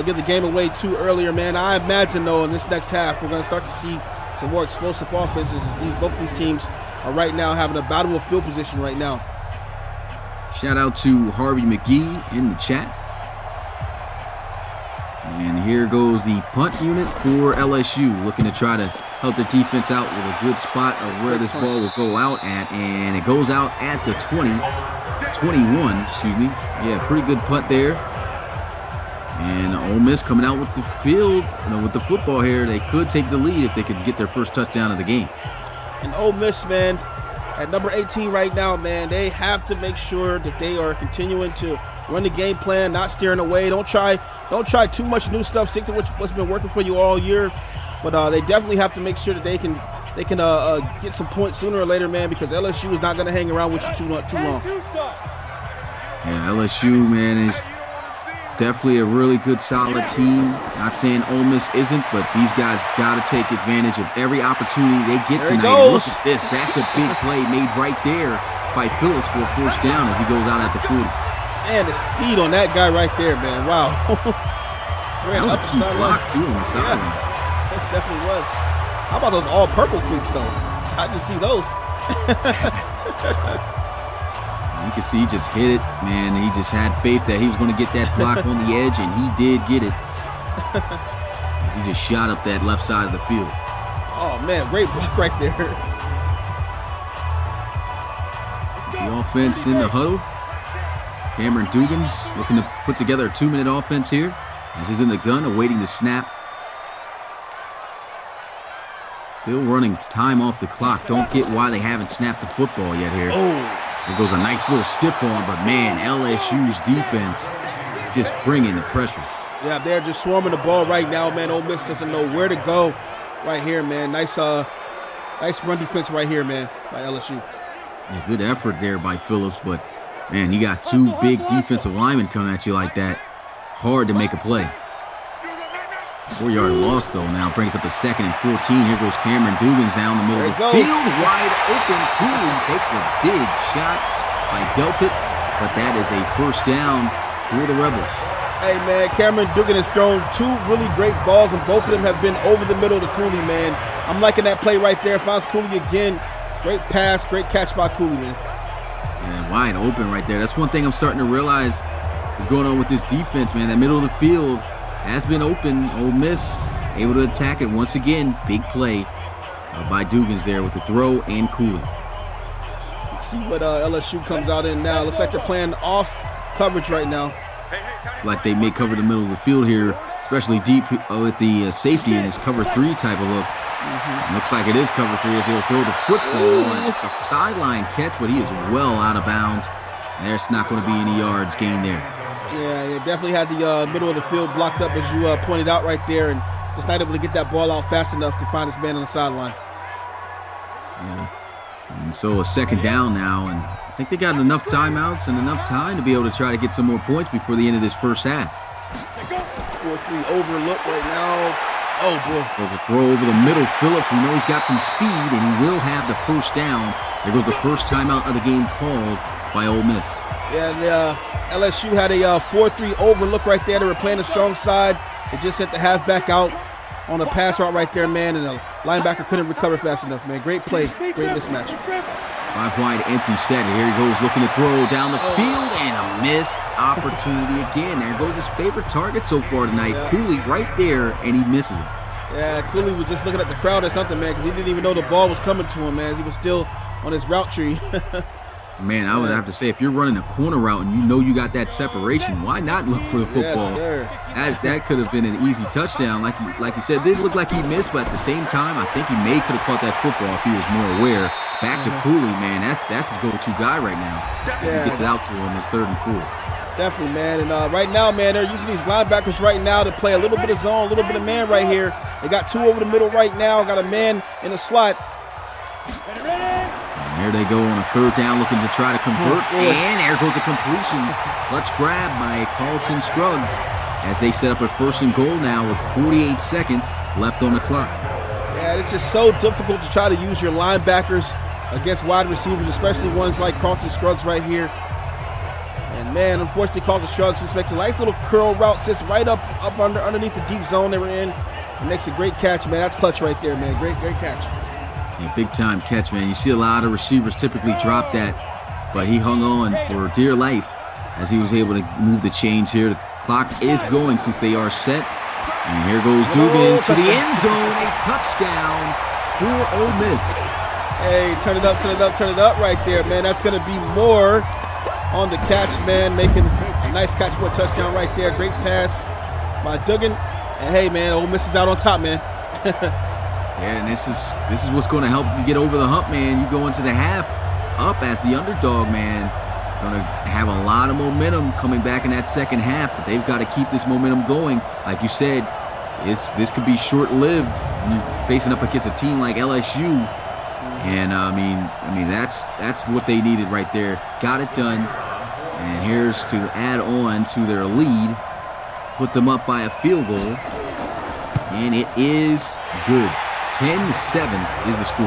give the game away too earlier, man. I imagine, though, in this next half, we're going to start to see some more explosive offenses as both these teams are right now having a battle of field position right now. Shout out to Harvey McGee in the chat. And here goes the punt unit for LSU, looking to try to help their defense out with a good spot of where this ball will go out at. And it goes out at the 21, excuse me. Yeah, pretty good punt there. And Ole Miss coming out with the field, with the football here. They could take the lead if they could get their first touchdown of the game. And Ole Miss, man, at number 18 right now, man, they have to make sure that they are continuing to run the game plan, not steering away. Don't try too much new stuff. Stick to what's been working for you all year. But they definitely have to make sure that they can get some points sooner or later, man, because LSU is not going to hang around with you too long. Yeah, LSU, man, is definitely a really good, solid team. Not saying Ole Miss isn't, but these guys got to take advantage of every opportunity they get tonight. Look at this. That's a big play made right there by Phillips for a first down as he goes out at the 40. Man, the speed on that guy right there, man. Wow. That was a key block, too, on the sideline. Yeah, it definitely was. How about those all-purple cleats, though? I didn't see those. You can see he just hit it, man. He just had faith that he was going to get that block on the edge, and he did get it. He just shot up that left side of the field. Oh, man, great block right there. The offense in the huddle. Cameron Dugan's looking to put together a 2-minute offense here as he's in the gun, awaiting the snap. Still running time off the clock. Don't get why they haven't snapped the football yet here. Oh. There goes a nice little stiff arm, but man, LSU's defense just bringing the pressure. Yeah, they're just swarming the ball right now, man. Ole Miss doesn't know where to go right here, man. Nice run defense right here, man, by LSU. Yeah, good effort there by Phillips, but man, you got two big defensive linemen coming at you like that. It's hard to make a play. 4-yard loss, though, now brings up a 2nd and 14. Here goes Cameron Dugans down the middle of the field. Wide open. Cooley takes a big shot by Delpit, but that is a first down for the Rebels. Hey, man, Cameron Dugan has thrown 2 really great balls, and both of them have been over the middle to Cooley, man. I'm liking that play right there. Finds Cooley again. Great pass, great catch by Cooley, man. Yeah, wide open right there. That's one thing I'm starting to realize is going on with this defense, man. That middle of the field has been open. Ole Miss able to attack it once again. Big play by Dugans there with the throw and Cooley. Let's see what LSU comes out in now. Looks like they're playing off coverage right now. Like they may cover the middle of the field here, especially deep with the safety in his cover 3 type of look. Looks like it is cover 3 as he'll throw the football. And it's a sideline catch, but he is well out of bounds. There's not going to be any yards gained there. Yeah, it definitely had the middle of the field blocked up, as you pointed out right there, and just not able to get that ball out fast enough to find his man on the sideline. Yeah. And so a 2nd down now, and I think they got enough timeouts and enough time to be able to try to get some more points before the end of this first half. 4-3 overlook right now. Oh, boy. There's a throw over the middle. Phillips, we know he's got some speed, and he will have the first down. There goes the first timeout of the game called by Ole Miss. Yeah, and LSU had a 4-3 overlook right there. They were playing a strong side. They just sent the halfback out on a pass route right there, man, and the linebacker couldn't recover fast enough, man. Great play, great mismatch. 5 wide empty set. Here he goes looking to throw down the field, and a missed opportunity again. There goes his favorite target so far tonight. Yeah. Cooley right there, and he misses it. Yeah, Cooley was just looking at the crowd or something, man, because he didn't even know the ball was coming to him, man, as he was still on his route tree. Man, I would have to say, if you're running a corner route and you know you got that separation, why not look for the football? Yes, that could have been an easy touchdown. Like you said, it did look like he missed, but at the same time, I think he could have caught that football if he was more aware. Back to Cooley, man. That's his go-to guy right now. Yeah. He gets it out to him. It's 3rd and 4. Definitely, man. And right now, man, they're using these linebackers right now to play a little bit of zone, a little bit of man right here. They got 2 over the middle right now. Got a man in the slot. There they go on a 3rd down looking to try to convert. And there goes a completion. Clutch grab by Carlton Scruggs as they set up a 1st and goal now with 48 seconds left on the clock. Yeah, it's just so difficult to try to use your linebackers against wide receivers, especially ones like Carlton Scruggs right here. And, man, unfortunately, Carlton Scruggs just makes a nice little curl route, sits right up underneath the deep zone they were in, and makes a great catch, man. That's clutch right there, man. Great catch. A big-time catch, man. You see a lot of receivers typically drop that, but he hung on for dear life as he was able to move the chains here. The clock is going since they are set. And here goes Dugans to the end zone. A touchdown for Ole Miss. Hey, turn it up right there, man. That's going to be more on the catch, man. Making a nice catch for a touchdown right there. Great pass by Dugan. And, hey, man, Ole Miss is out on top, man. Yeah, and this is what's going to help you get over the hump, man. You go into the half up as the underdog, man. Going to have a lot of momentum coming back in that 2nd half, but they've got to keep this momentum going. Like you said, this could be short-lived. You're facing up against a team like LSU, and I mean that's what they needed right there. Got it done, and here's to add on to their lead, put them up by a field goal, and it is good. 10-7 is the score.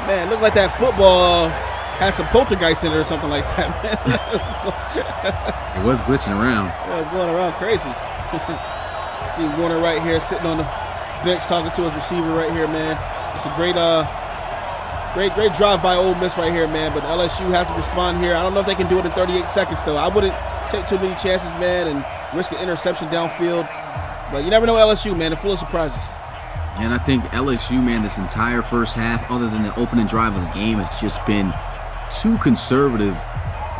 Man, look like that football had some poltergeist in it or something like that, man. It was glitching around. Yeah, it was going around crazy. See Warner right here sitting on the bench talking to his receiver right here, man. It's a great drive by Ole Miss right here, man. But LSU has to respond here. I don't know if they can do it in 38 seconds, though. I wouldn't take too many chances, man, and risk an interception downfield. But you never know LSU, man. They're full of surprises. And I think LSU, man, this entire first half, other than the opening drive of the game, has just been too conservative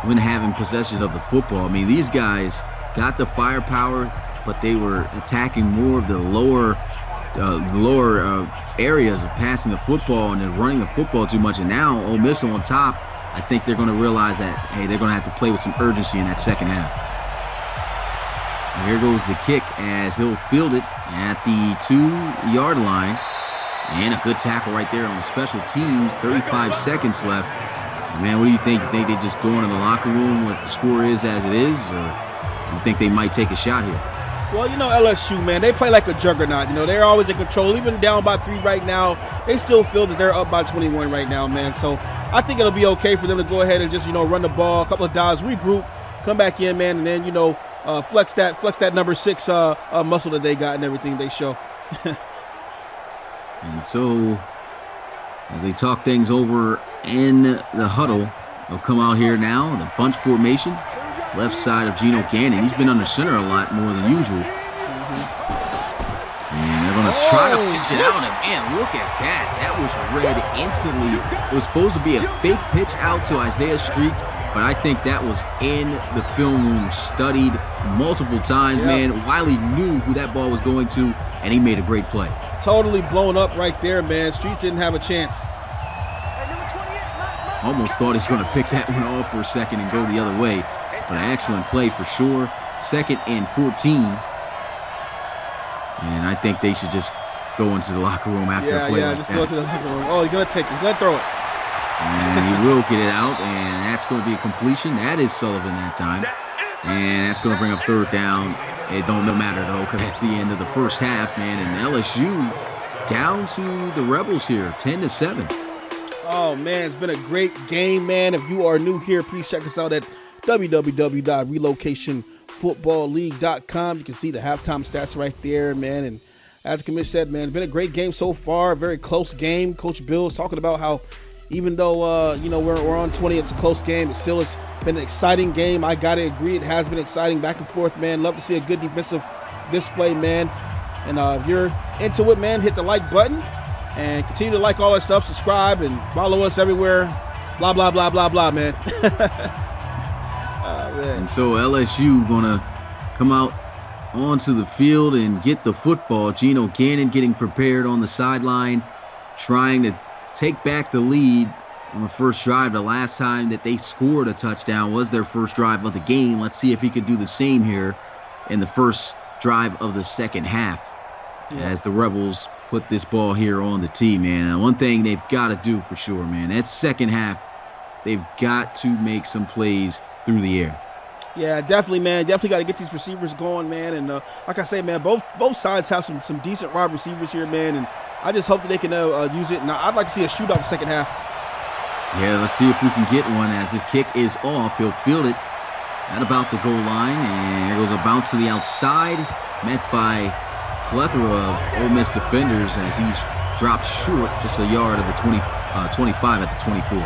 when having possession of the football. I mean, these guys got the firepower, but they were attacking more of the lower areas of passing the football and then running the football too much. And now Ole Miss on top, I think they're going to realize that, hey, they're going to have to play with some urgency in that second half. And here goes the kick as he'll field it at the 2-yard line. And a good tackle right there on the special teams. 35 seconds left. And man, what do you think? You think they just go into the locker room what the score is as it is? Or you think they might take a shot here? Well, you know, LSU, man, they play like a juggernaut. You know, they're always in control. Even down by 3 right now, they still feel that they're up by 21 right now, man. So I think it'll be okay for them to go ahead and just, you know, run the ball, a couple of dives, regroup, come back in, man, and then, you know, flex that number 6 muscle that they got and everything they show. And so, as they talk things over in the huddle, they'll come out here now, the bunch formation, left side of Geno Gannon. He's been under center a lot more than usual. And they're going to try to pitch it out, and man, look at that. That was read instantly. It was supposed to be a fake pitch out to Isaiah Streets, but I think that was in the film room, studied multiple times, man. Wiley knew who that ball was going to, and he made a great play. Totally blown up right there, man. Streets didn't have a chance. Almost thought he's going to pick that one off for a second and go the other way. But an excellent play for sure. 2nd and 14. And I think they should just go into the locker room after a play like just that. go to the locker room. Oh, he's going to take it. He's going to throw it. And he will get it out, and that's going to be a completion. That is Sullivan that time. And that's going to bring up 3rd down. It don't matter, though, because that's the end of the first half, man. And LSU down to the Rebels here, 10-7. Oh, man, it's been a great game, man. If you are new here, please check us out at www.relocationfootballleague.com. You can see the halftime stats right there, man. And as the commissioner said, man, it's been a great game so far. A very close game. Coach Bill's talking about how even though, you know, we're on 20, it's a close game. It still has been an exciting game. I got to agree. It has been exciting back and forth, man. Love to see a good defensive display, man. And if you're into it, man, hit the like button and continue to like all that stuff. Subscribe and follow us everywhere. Blah, blah, blah, blah, blah, man. And so LSU going to come out onto the field and get the football. Geno Gannon getting prepared on the sideline, trying to take back the lead on the first drive. The last time that they scored a touchdown was their first drive of the game. Let's see if he could do the same here in the first drive of the second half as the Rebels put this ball here on the tee, man. And one thing they've got to do for sure, man, that second half, they've got to make some plays through the air. Yeah, definitely, man. Definitely got to get these receivers going, man. And like I say, man, both sides have some decent wide receivers here, man. And I just hope that they can use it. And I'd like to see a shootout the second half. Yeah, let's see if we can get one as this kick is off. He'll field it at about the goal line. And there goes a bounce to the outside, met by a plethora of Ole Miss defenders as he's dropped short just a yard of the 25 at the 24.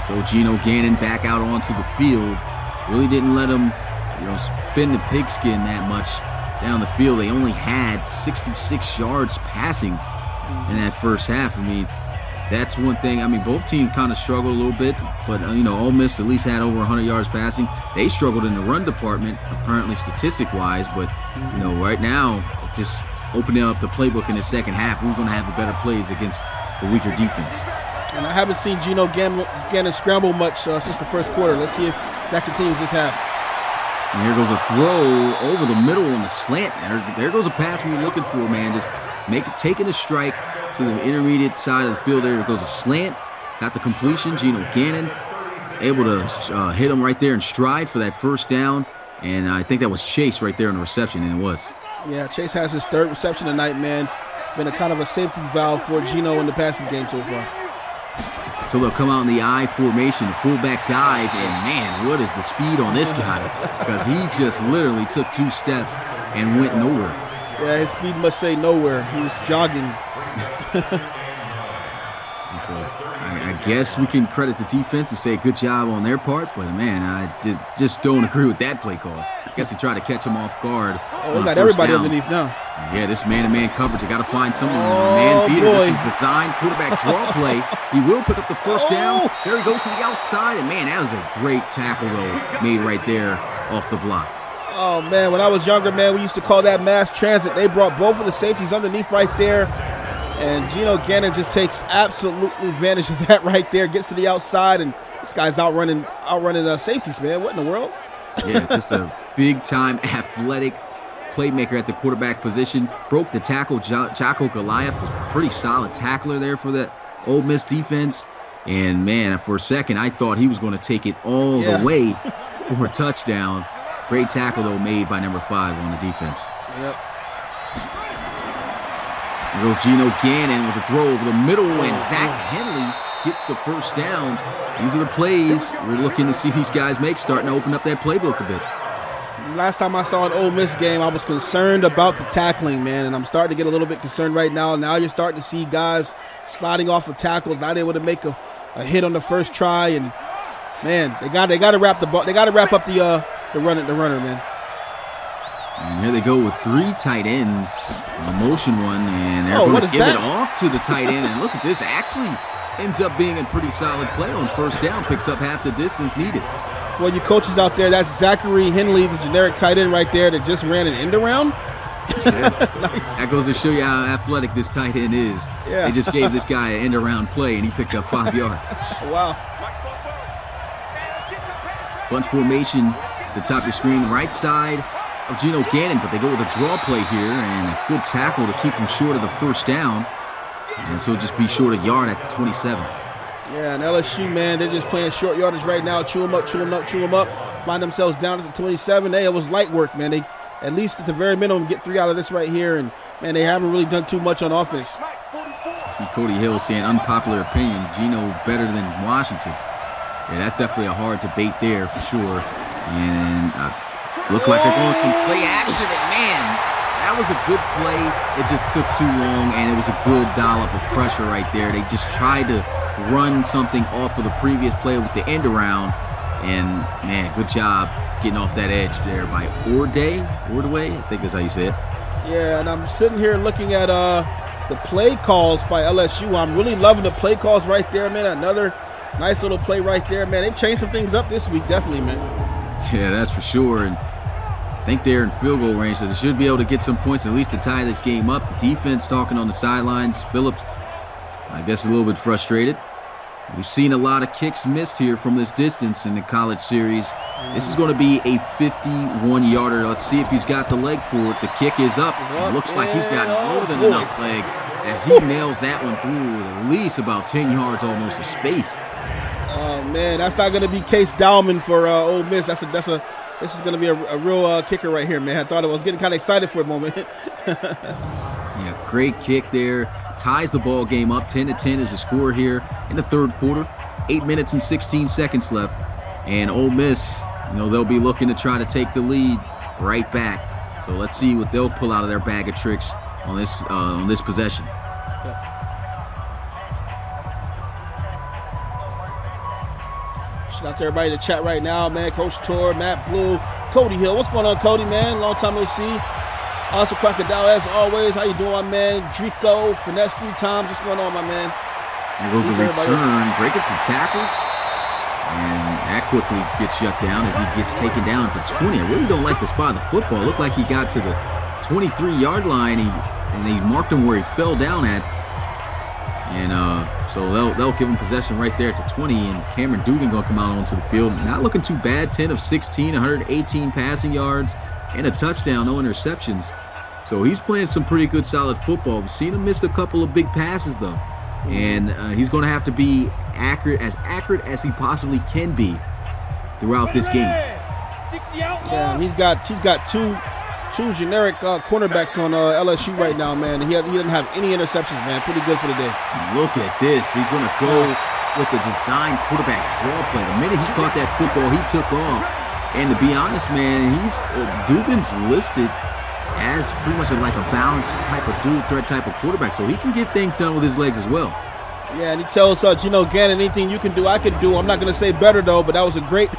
So Geno Gannon back out onto the field. Really didn't let him, spin the pigskin that much down the field. They only had 66 yards passing in that first half. I mean, that's one thing. I mean, both teams kind of struggled a little bit, but, Ole Miss at least had over 100 yards passing. They struggled in the run department, apparently statistic-wise, but, right now, just opening up the playbook in the second half, who's going to have the better plays against the weaker defense? And I haven't seen Geno Gannon scramble much since the first quarter. Let's see if that continues this half. And here goes a throw over the middle on the slant. There goes a pass we were looking for, man. Just taking a strike to the intermediate side of the field. There goes a slant. Got the completion. Geno Gannon able to hit him right there in stride for that first down. And I think that was Chase right there on the reception, and it was. Yeah, Chase has his 3rd reception tonight, man. Been a kind of a safety valve for Geno in the passing game so far. So they'll come out in the I formation, fullback dive, and man, what is the speed on this guy? Because he just literally took 2 steps and went nowhere. Yeah, his speed must say nowhere. He was jogging. And so I guess we can credit the defense and say good job on their part, but man, I just don't agree with that play call. I guess they tried to catch him off guard. Oh, we got everybody underneath now. Yeah, this man-to-man coverage. I got to find someone. Man beater. Boy. This is design quarterback draw play. He will pick up the first down. There he goes to the outside, and man, that was a great tackle though made right there off the block. Oh man, when I was younger, man, we used to call that mass transit. They brought both of the safeties underneath right there, and Geno Gannon just takes absolutely advantage of that right there. Gets to the outside, and this guy's outrunning safeties, man. What in the world? Yeah, just a big-time athletic playmaker at the quarterback position. Broke the tackle. Jocko Goliath was a pretty solid tackler there for that Ole Miss defense. And, man, for a second, I thought he was going to take it all the way for a touchdown. Great tackle, though, made by number 5 on the defense. Yep. There goes Geno Gannon with a throw over the middle, and Zach Henley gets the first down. These are the plays we're looking to see these guys make, starting to open up that playbook a bit. Last time I saw an Ole Miss game, I was concerned about the tackling, man, and I'm starting to get a little bit concerned right now. Now you're starting to see guys sliding off of tackles, not able to make a hit on the first try, and man, they got to wrap the ball. They got to wrap up the runner, man. And here they go with 3 tight ends on the motion one, and they're going to give it off to the tight end. And look at this, actually ends up being a pretty solid play on first down, picks up half the distance needed. For you coaches out there, that's Zachary Henley, the generic tight end right there that just ran an end around. Yeah. Nice. That goes to show you how athletic this tight end is. Yeah. They just gave this guy an end around play, and he picked up 5 yards. Wow. Bunch formation at the top of your screen, right side of Geno Gannon, but they go with a draw play here, and a good tackle to keep him short of the first down. And so just be short a yard at the 27. Yeah, and LSU, man, they're just playing short yardage right now. Chew them up. Find themselves down at the 27. Hey, it was light work, man. They, at least at the very minimum, get 3 out of this right here. And, man, they haven't really done too much on offense. See Cody Hill saying unpopular opinion, Geno better than Washington. Yeah, that's definitely a hard debate there for sure. And look like they're going some play action. And, man, that was a good play. It just took too long, and it was a good dollop of pressure right there. They just tried to run something off of the previous play with the end around, and man, good job getting off that edge there by Ordway, I think that's how you say it. Yeah, and I'm sitting here looking at the play calls by LSU. I'm really loving the play calls right there, man. Another nice little play right there, man. They've changed some things up this week, definitely, man. Yeah, that's for sure. And I think they're in field goal range, so they should be able to get some points at least to tie this game up. The defense talking on the sidelines. Phillips, I guess, a little bit frustrated. We've seen a lot of kicks missed here from this distance in the college series. This is going to be a 51-yarder. Let's see if he's got the leg for it. The kick is up. It looks like he's got more than enough leg as he nails that one through with at least about 10 yards almost of space. Oh, man, that's not going to be Case Dowman for Ole Miss. This is going to be a real kicker right here, man. I was getting kind of excited for a moment. Yeah, great kick there. Ties the ball game up. 10-10 is the score here in the third quarter. 8 minutes and 16 seconds left. And Ole Miss, they'll be looking to try to take the lead right back. So let's see what they'll pull out of their bag of tricks on this possession. Shout out to everybody in the chat right now, man. Coach Tor, Matt Blue, Cody Hill. What's going on, Cody, man? Long time no see. Also, Crocodile, as always. How you doing, my man? Drico, Finesse 3 times. What's going on, my man? There goes a return, breaking some tackles. And that quickly gets shut down as he gets taken down at the 20. I really don't like the spot of the football. It looked like he got to the 23-yard line, and they marked him where he fell down at. And so they'll give him possession right there at the 20, and Cameron Dugan going to come out onto the field. Not looking too bad, 10 of 16, 118 passing yards, and a touchdown, no interceptions. So he's playing some pretty good, solid football. We've seen him miss a couple of big passes, though. And he's going to have to be accurate as he possibly can be throughout this game. Yeah, he's got two generic cornerbacks on LSU right now, man. He doesn't have any interceptions, man. Pretty good for the day. Look at this. He's going to go with the design quarterback draw play. The minute he caught that football, he took off. And to be honest, man, Dugan's listed as pretty much like a balanced type of dual threat type of quarterback, so he can get things done with his legs as well. Yeah, and he tells Gino Gannon, anything you can do, I can do. I'm not going to say better, though, but that was a great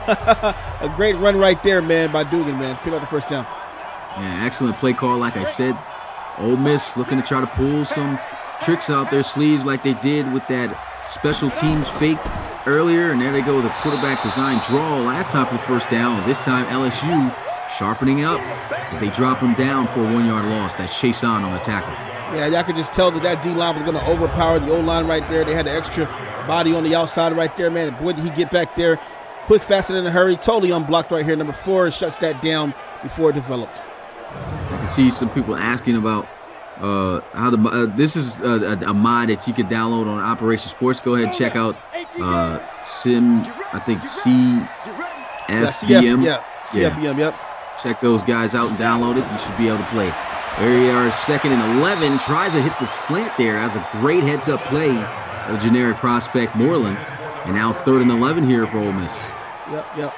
a great run right there, man, by Dugan, man. Pick up the first down. Yeah, excellent play call, like I said. Ole Miss looking to try to pull some tricks out their sleeves like they did with that special teams fake earlier, and there they go with a quarterback design draw last time for the first down. This time LSU sharpening up as they drop him down for a 1-yard loss. That's Chason on the tackle. Yeah, y'all could just tell that D-line was going to overpower the O-line right there. They had an extra body on the outside right there, man. Boy, did he get back there quick, fast, and in a hurry. Totally unblocked right here. Number 4 shuts that down before it developed. I can see some people asking about how the this is a mod that you could download on Operation Sports. Go ahead and check out CFBM. CFBM, yep. Check those guys out and download it. You should be able to play. There you are, 2nd and 11. Tries to hit the slant there. Has a great heads-up play of a generic prospect, Moreland. And now it's 3rd and 11 here for Ole Miss. Yep.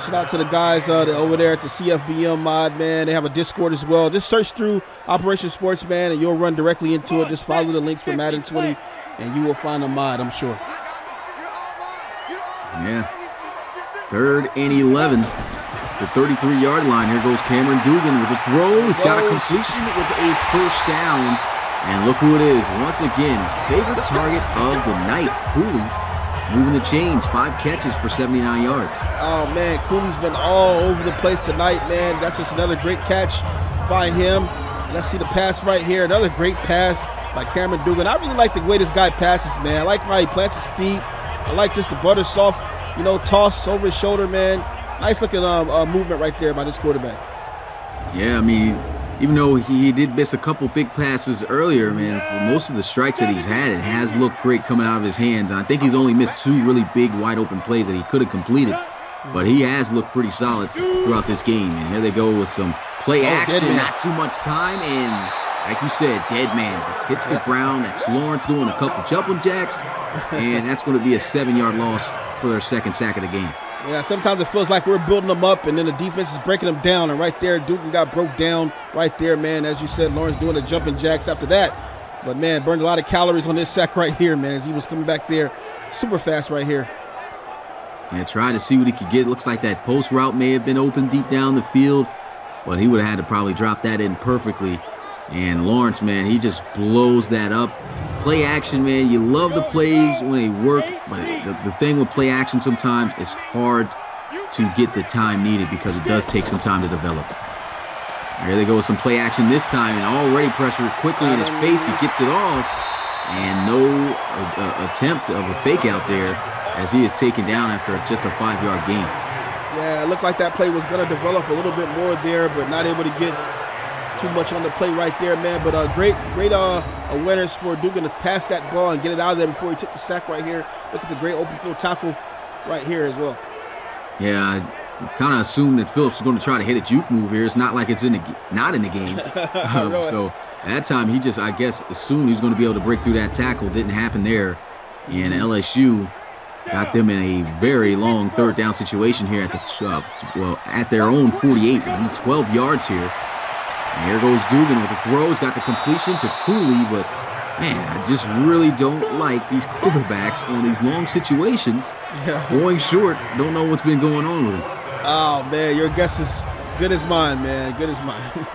Shout out to the guys over there at the CFBM mod, man. They have a Discord as well. Just search through Operation Sports, man, and you'll run directly into it. Just follow the links for Madden 20, and you will find a mod, I'm sure. Yeah. 3rd and 11. The 33-yard line. Here goes Cameron Dugan with a throw. He's got a completion with a first down. And look who it is. Once again, his favorite target of the night, Cooley, moving the chains. 5 catches for 79 yards. Oh, man, Cooley's been all over the place tonight, man. That's just another great catch by him. Let's see the pass right here. Another great pass by Cameron Dugan. I really like the way this guy passes, man. I like how he plants his feet. I like just the butter soft, toss over his shoulder, man. Nice looking movement right there by this quarterback. Yeah, I mean, even though he did miss a couple big passes earlier, man, for most of the strikes that he's had, it has looked great coming out of his hands. And I think he's only missed 2 really big wide open plays that he could have completed. But he has looked pretty solid throughout this game. And here they go with some play action, not too much time. And like you said, dead man hits the ground. That's Lawrence doing a couple jumping jacks. And that's going to be a 7-yard loss for their 2nd sack of the game. Yeah, sometimes it feels like we're building them up, and then the defense is breaking them down. And right there, Dugan got broke down right there, man. As you said, Lawrence doing the jumping jacks after that. But, man, burned a lot of calories on this sack right here, man, as he was coming back there super fast right here. Yeah, trying to see what he could get. Looks like that post route may have been open deep down the field, but he would have had to probably drop that in perfectly. And Lawrence, man, he just blows that up. Play action, man, you love the plays when they work, but the thing with play action sometimes is hard to get the time needed because it does take some time to develop. Here they go with some play action this time, and already pressure quickly in his face. He gets it off, and no attempt of a fake out there as he is taken down after just a 5-yard gain. Yeah, it looked like that play was going to develop a little bit more there, but not able to get too much on the play right there, man. But great awareness for Dugan to pass that ball and get it out of there before he took the sack right here. Look at the great open field tackle right here as well. Yeah, I kind of assumed that Phillips was going to try to hit a juke move here. It's not like it's not in the game. So at that time, he just, I guess, assumed he was going to be able to break through that tackle. Didn't happen there. And LSU got them in a very long 3rd down situation here at the at their own 48. They need 12 yards here. And here goes Dugan with the throw. He's got the completion to Cooley, but man, I just really don't like these quarterbacks on these long situations. Going short, don't know what's been going on with him. Oh, man, your guess is good as mine, man. Good as mine.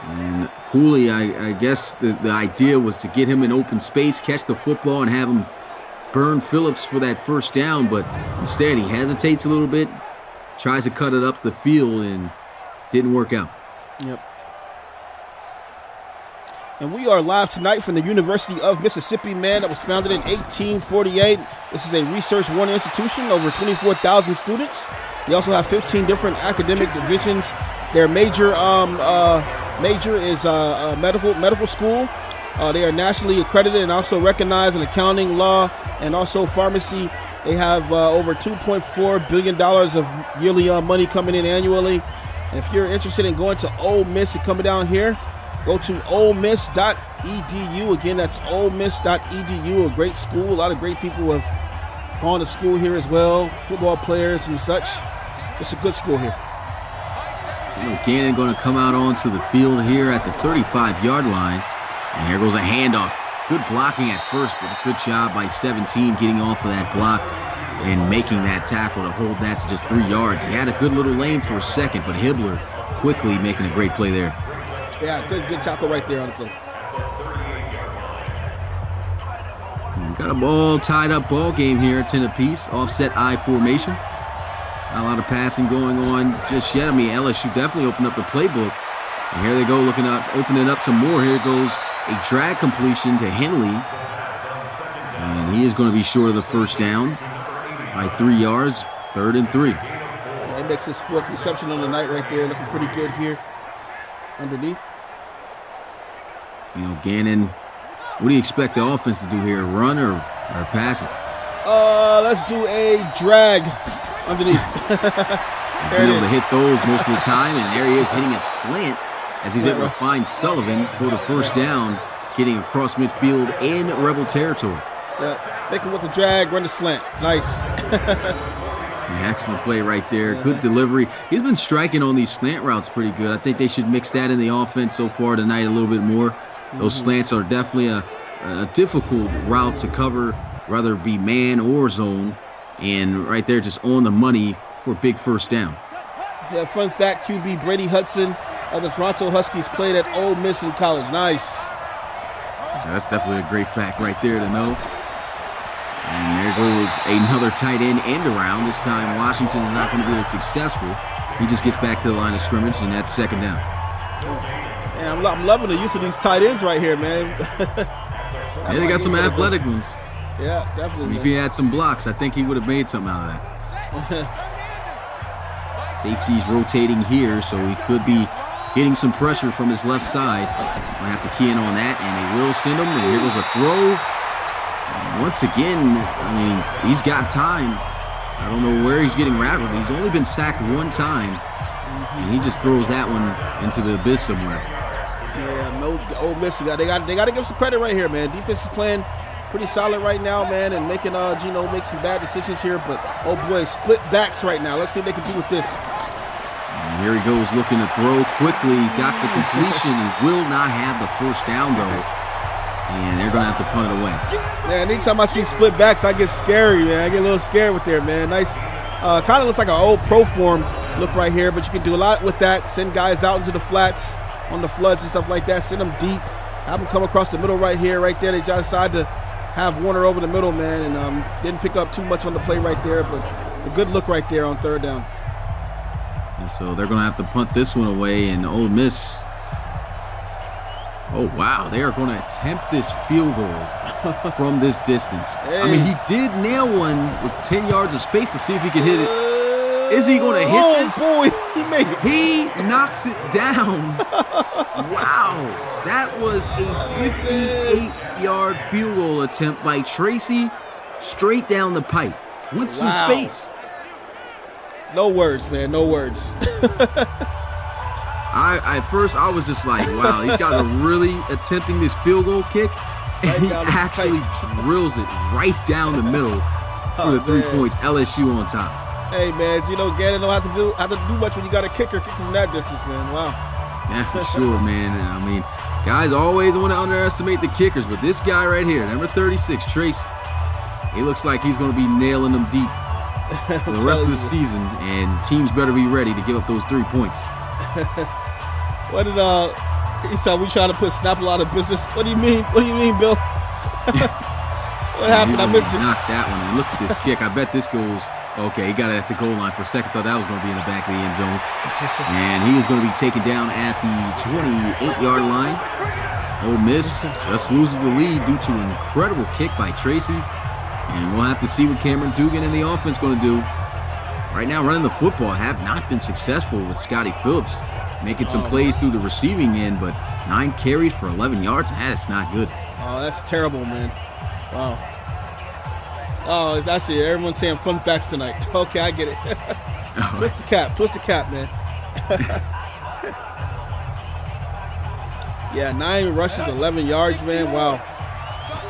And Cooley, I guess the idea was to get him in open space, catch the football, and have him burn Phillips for that first down, but instead he hesitates a little bit, tries to cut it up the field, and didn't work out. Yep. And we are live tonight from the University of Mississippi, man, that was founded in 1848. This is a research-one institution, over 24,000 students. They also have 15 different academic divisions. Their major is medical school. They are nationally accredited and also recognized in accounting, law, and also pharmacy. They have over $2.4 billion of yearly money coming in annually. And if you're interested in going to Ole Miss and coming down here, go to olemiss.edu. Again, that's olemiss.edu, a great school. A lot of great people have gone to school here as well, football players and such. It's a good school here. Gannon going to come out onto the field here at the 35-yard line. And here goes a handoff. Good blocking at first, but a good job by 17 getting off of that block and making that tackle to hold that to just 3 yards. He had a good little lane for a second, but Hibbler quickly making a great play there. Yeah, good tackle right there on the play. We've got a ball tied up ball game here, 10 apiece, offset I formation. Not a lot of passing going on just yet. I mean, LSU definitely opened up the playbook. And here they go, looking at opening up some more. Here goes a drag completion to Henley. And he is going to be short of the first down by 3 yards, 3rd and 3. Yeah, he makes his 4th reception on the night right there, looking pretty good here underneath. Gannon, what do you expect the offense to do here, run or passing? Let's do a drag underneath. Being able to hit those most of the time, and there he is hitting a slant as he's able to find Sullivan for the first down, getting across midfield in Rebel territory. Thinking with the drag, run the slant. Nice. Excellent play right there. Good delivery. He's been striking on these slant routes pretty good. I think they should mix that in the offense so far tonight a little bit more. Those slants are definitely a difficult route to cover, whether it be man or zone. And right there, just on the money for a big first down. Yeah, fun fact, QB Brady Hudson of the Toronto Huskies played at Ole Miss in college. Nice. Yeah, that's definitely a great fact right there to know. And there goes another tight end around. This time Washington is not going to be as successful. He just gets back to the line of scrimmage, and that's 2nd down. Yeah, I'm loving the use of these tight ends right here, man. Yeah, they got some athletic ones. Yeah, definitely. If he had some blocks, I think he would have made something out of that. Safety's rotating here, so he could be getting some pressure from his left side. We'll have to key in on that, and they will send him. And here goes a throw. And once again, I mean, he's got time. I don't know where he's getting rattled. He's only been sacked 1 time, and he just throws that one into the abyss somewhere. Yeah, no, Ole Miss, they got to give some credit right here, man. Defense is playing pretty solid right now, man, and making Gino make some bad decisions here. But oh boy, split backs right now. Let's see what they can do with this. And here he goes, looking to throw quickly. Got the completion and will not have the first down though. And they're gonna have to punt it away. Yeah, anytime I see split backs, I get scary, man. I get a little scared with there, man. Nice, kind of looks like an old pro form look right here, but you can do a lot with that. Send guys out into the flats on the floods and stuff like that. Send them deep. Have them come across the middle right here, right there. They decided to have Warner over the middle, man, and didn't pick up too much on the play right there, but a good look right there on 3rd down. And so they're going to have to punt this one away, and Ole Miss, oh, wow, they are going to attempt this field goal from this distance. Hey. I mean, he did nail one with 10 yards of space to see if he could hit it. Is he going to hit this? Oh, boy, he made it. He knocks it down. Wow. That was a 58-yard field goal attempt by Tracy, straight down the pipe with some space. No words, man. No words. At first, I was just like, wow, these guys are really attempting this field goal kick. And he actually drills it right down the middle for the 3 points. LSU on top. Hey, man, Gino Gannon don't have to do much when you got a kicker from that distance, man. Wow. Yeah, for sure, man. I mean, guys always want to underestimate the kickers, but this guy right here, number 36, Tracy, he looks like he's going to be nailing them deep for the rest of the season, and teams better be ready to give up those 3 points. What did he said? We trying to put Snapple out of business. What do you mean? What do you mean, Bill? What happened? I missed it. Knocked that one. And look at this kick. I bet this goes. Okay, he got it at the goal line for a second. Thought that was going to be in the back of the end zone. And he is going to be taken down at the 28-yard line. Ole Miss just loses the lead due to an incredible kick by Tracy. And we'll have to see what Cameron Dugan and the offense going to do. Right now, running the football have not been successful with Scotty Phillips making some plays through the receiving end, but 9 carries for 11 yards. That's not good. Oh, that's terrible, man. Wow. Oh, I see. Everyone's saying fun facts tonight. Okay, I get it. Twist the cap, man. Yeah, 9 rushes, 11 yards, man. Wow.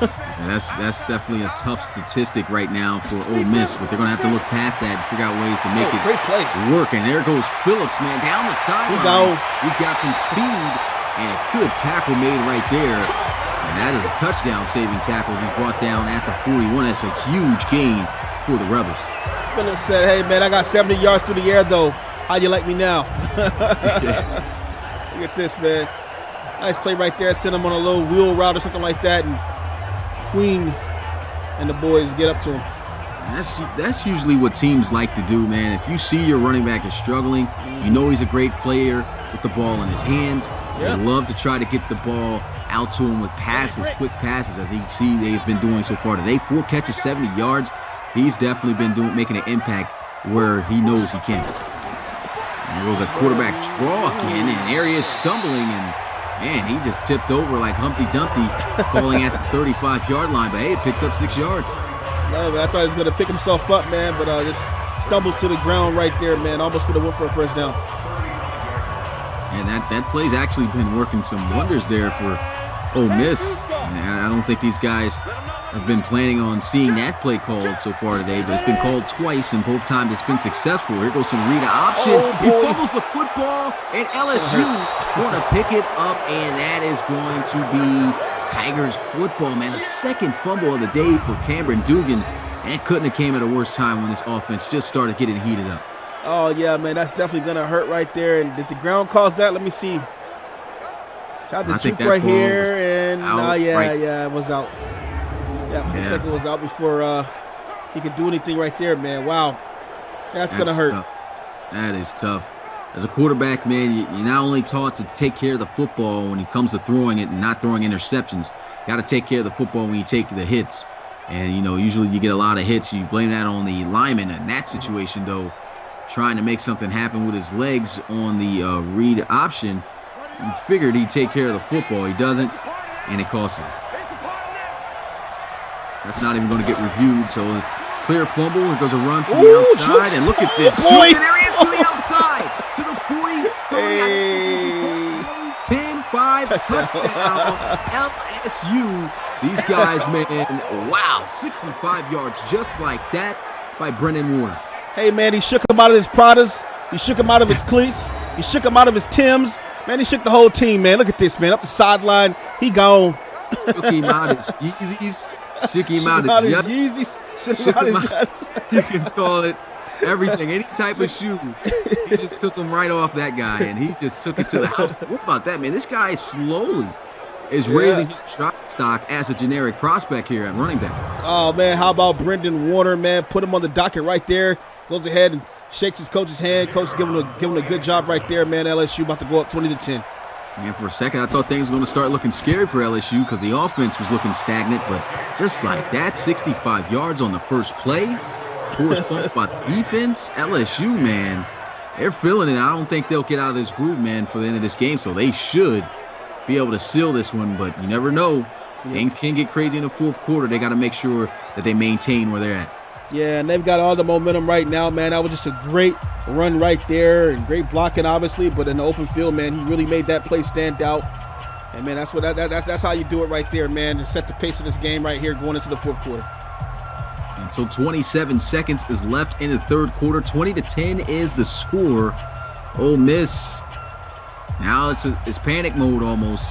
Yeah, that's definitely a tough statistic right now for Ole Miss, but they're going to have to look past that and figure out ways to make it great play. work. And there goes Phillips, man, down the sideline. He's got some speed, and a good tackle made right there. And that is a touchdown-saving tackle. He brought down at the 41. That's a huge gain for the Rebels. Phillips said, hey, man, I got 70 yards through the air, though. How you like me now? Look at this, man. Nice play right there. Send him on a little wheel route or something like that, and Queen and the boys get up to him. That's usually what teams like to do, man. If you see your running back is struggling, you know he's a great player with the ball in his hands. They love to try to get the ball out to him with passes, quick passes, as you see they've been doing so far today. 4 catches, 70 yards. He's definitely been making an impact where he knows he can. And there goes a quarterback draw again, and there he is stumbling, and man, he just tipped over like Humpty Dumpty, falling at the 35-yard line. But hey, it picks up 6 yards. No, man, I thought he was going to pick himself up, man, but just stumbles to the ground right there, man. Almost could have went for a first down. And that play's actually been working some wonders there for Ole Miss. I don't think these guys have been planning on seeing that play called so far today, but it's been called twice, and both times it's been successful. Here goes some read option. He fumbles the football, and LSU want to pick it up, and that is going to be Tigers football, man. The second fumble of the day for Cameron Dugan, and it couldn't have came at a worse time when this offense just started getting heated up. Oh, yeah, man, that's definitely going to hurt right there. And did the ground cause that? Let me see. Tried to juke right here, and it was out. Yeah, looks like it was out before he could do anything right there, man. Wow. That's going to hurt. Tough. That is tough. As a quarterback, man, you're not only taught to take care of the football when it comes to throwing it and not throwing interceptions. You got to take care of the football when you take the hits. And, usually you get a lot of hits. You blame that on the lineman. In that situation, though, trying to make something happen with his legs on the read option, you figured he'd take care of the football. He doesn't, and it costs him. That's not even going to get reviewed. So clear fumble. It goes a run to the outside. And look at this. Boy. And there he is to the outside. To the 40, 30, 10, 5, touchdown. LSU. These guys, man, wow. 65 yards just like that by Brendan Warner. Hey, man, he shook him out of his Pradas. He shook him out of his cleats. He shook him out of his Timbs. Man, he shook the whole team, man. Look at this, man. Up the sideline. He gone. Shook him out of his Yeezys. Shook him out of his Yeezys. Shook him out of his Jets. You can call it everything, any type of shoe. He just took them right off that guy, and he just took it to the house. What about that, man? This guy slowly is raising his stock as a generic prospect here at running back. Oh, man, how about Brendan Warner, man? Put him on the docket right there. Goes ahead and shakes his coach's hand. Coach is giving him a good job right there, man. LSU about to go up 20-10. And for a second, I thought things were going to start looking scary for LSU because the offense was looking stagnant. But just like that, 65 yards on the first play. Forced fumble by the defense. LSU, man, they're feeling it. I don't think they'll get out of this groove, man, for the end of this game. So they should be able to seal this one. But you never know. Things can get crazy in the fourth quarter. They got to make sure that they maintain where they're at. Yeah, and they've got all the momentum right now, man. That was just a great run right there and great blocking, obviously. But in the open field, man, he really made that play stand out. And, man, that's how you do it right there, man, and set the pace of this game right here going into the fourth quarter. And so 27 seconds is left in the third quarter. 20-10 is the score. Ole Miss, now it's panic mode almost.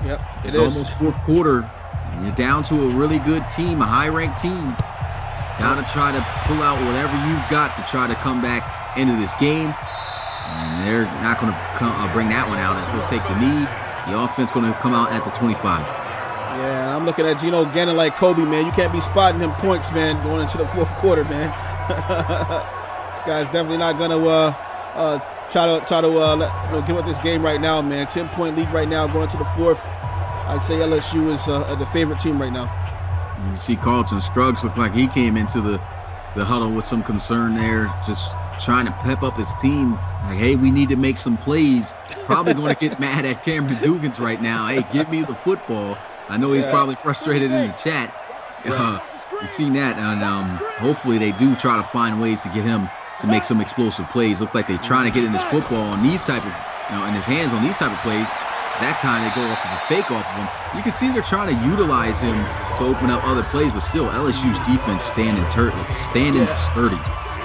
Yep, it's almost fourth quarter. And you're down to a really good team, a high-ranked team. Got to try to pull out whatever you've got to try to come back into this game. And they're not going to bring that one out. And so take the knee. The offense going to come out at the 25. Yeah, and I'm looking at Geno Gannon like Kobe, man. You can't be spotting him points, man, going into the fourth quarter, man. This guy's definitely not going to try to give up this game right now, man. 10-point lead right now going into the fourth. I'd say LSU is the favorite team right now. You see Carlton Scruggs look like he came into the huddle with some concern there, just trying to pep up his team. Like, hey, we need to make some plays. Probably going to get mad at Cameron Dugans right now. Hey, give me the football. I know he's probably frustrated in the chat. You've seen that, and hopefully they do try to find ways to get him to make some explosive plays. Looks like they're trying to get in his football on these type of, in his hands on these type of plays. That time they go off of a fake off of him. You can see they're trying to utilize him to open up other plays, but still LSU's defense standing sturdy.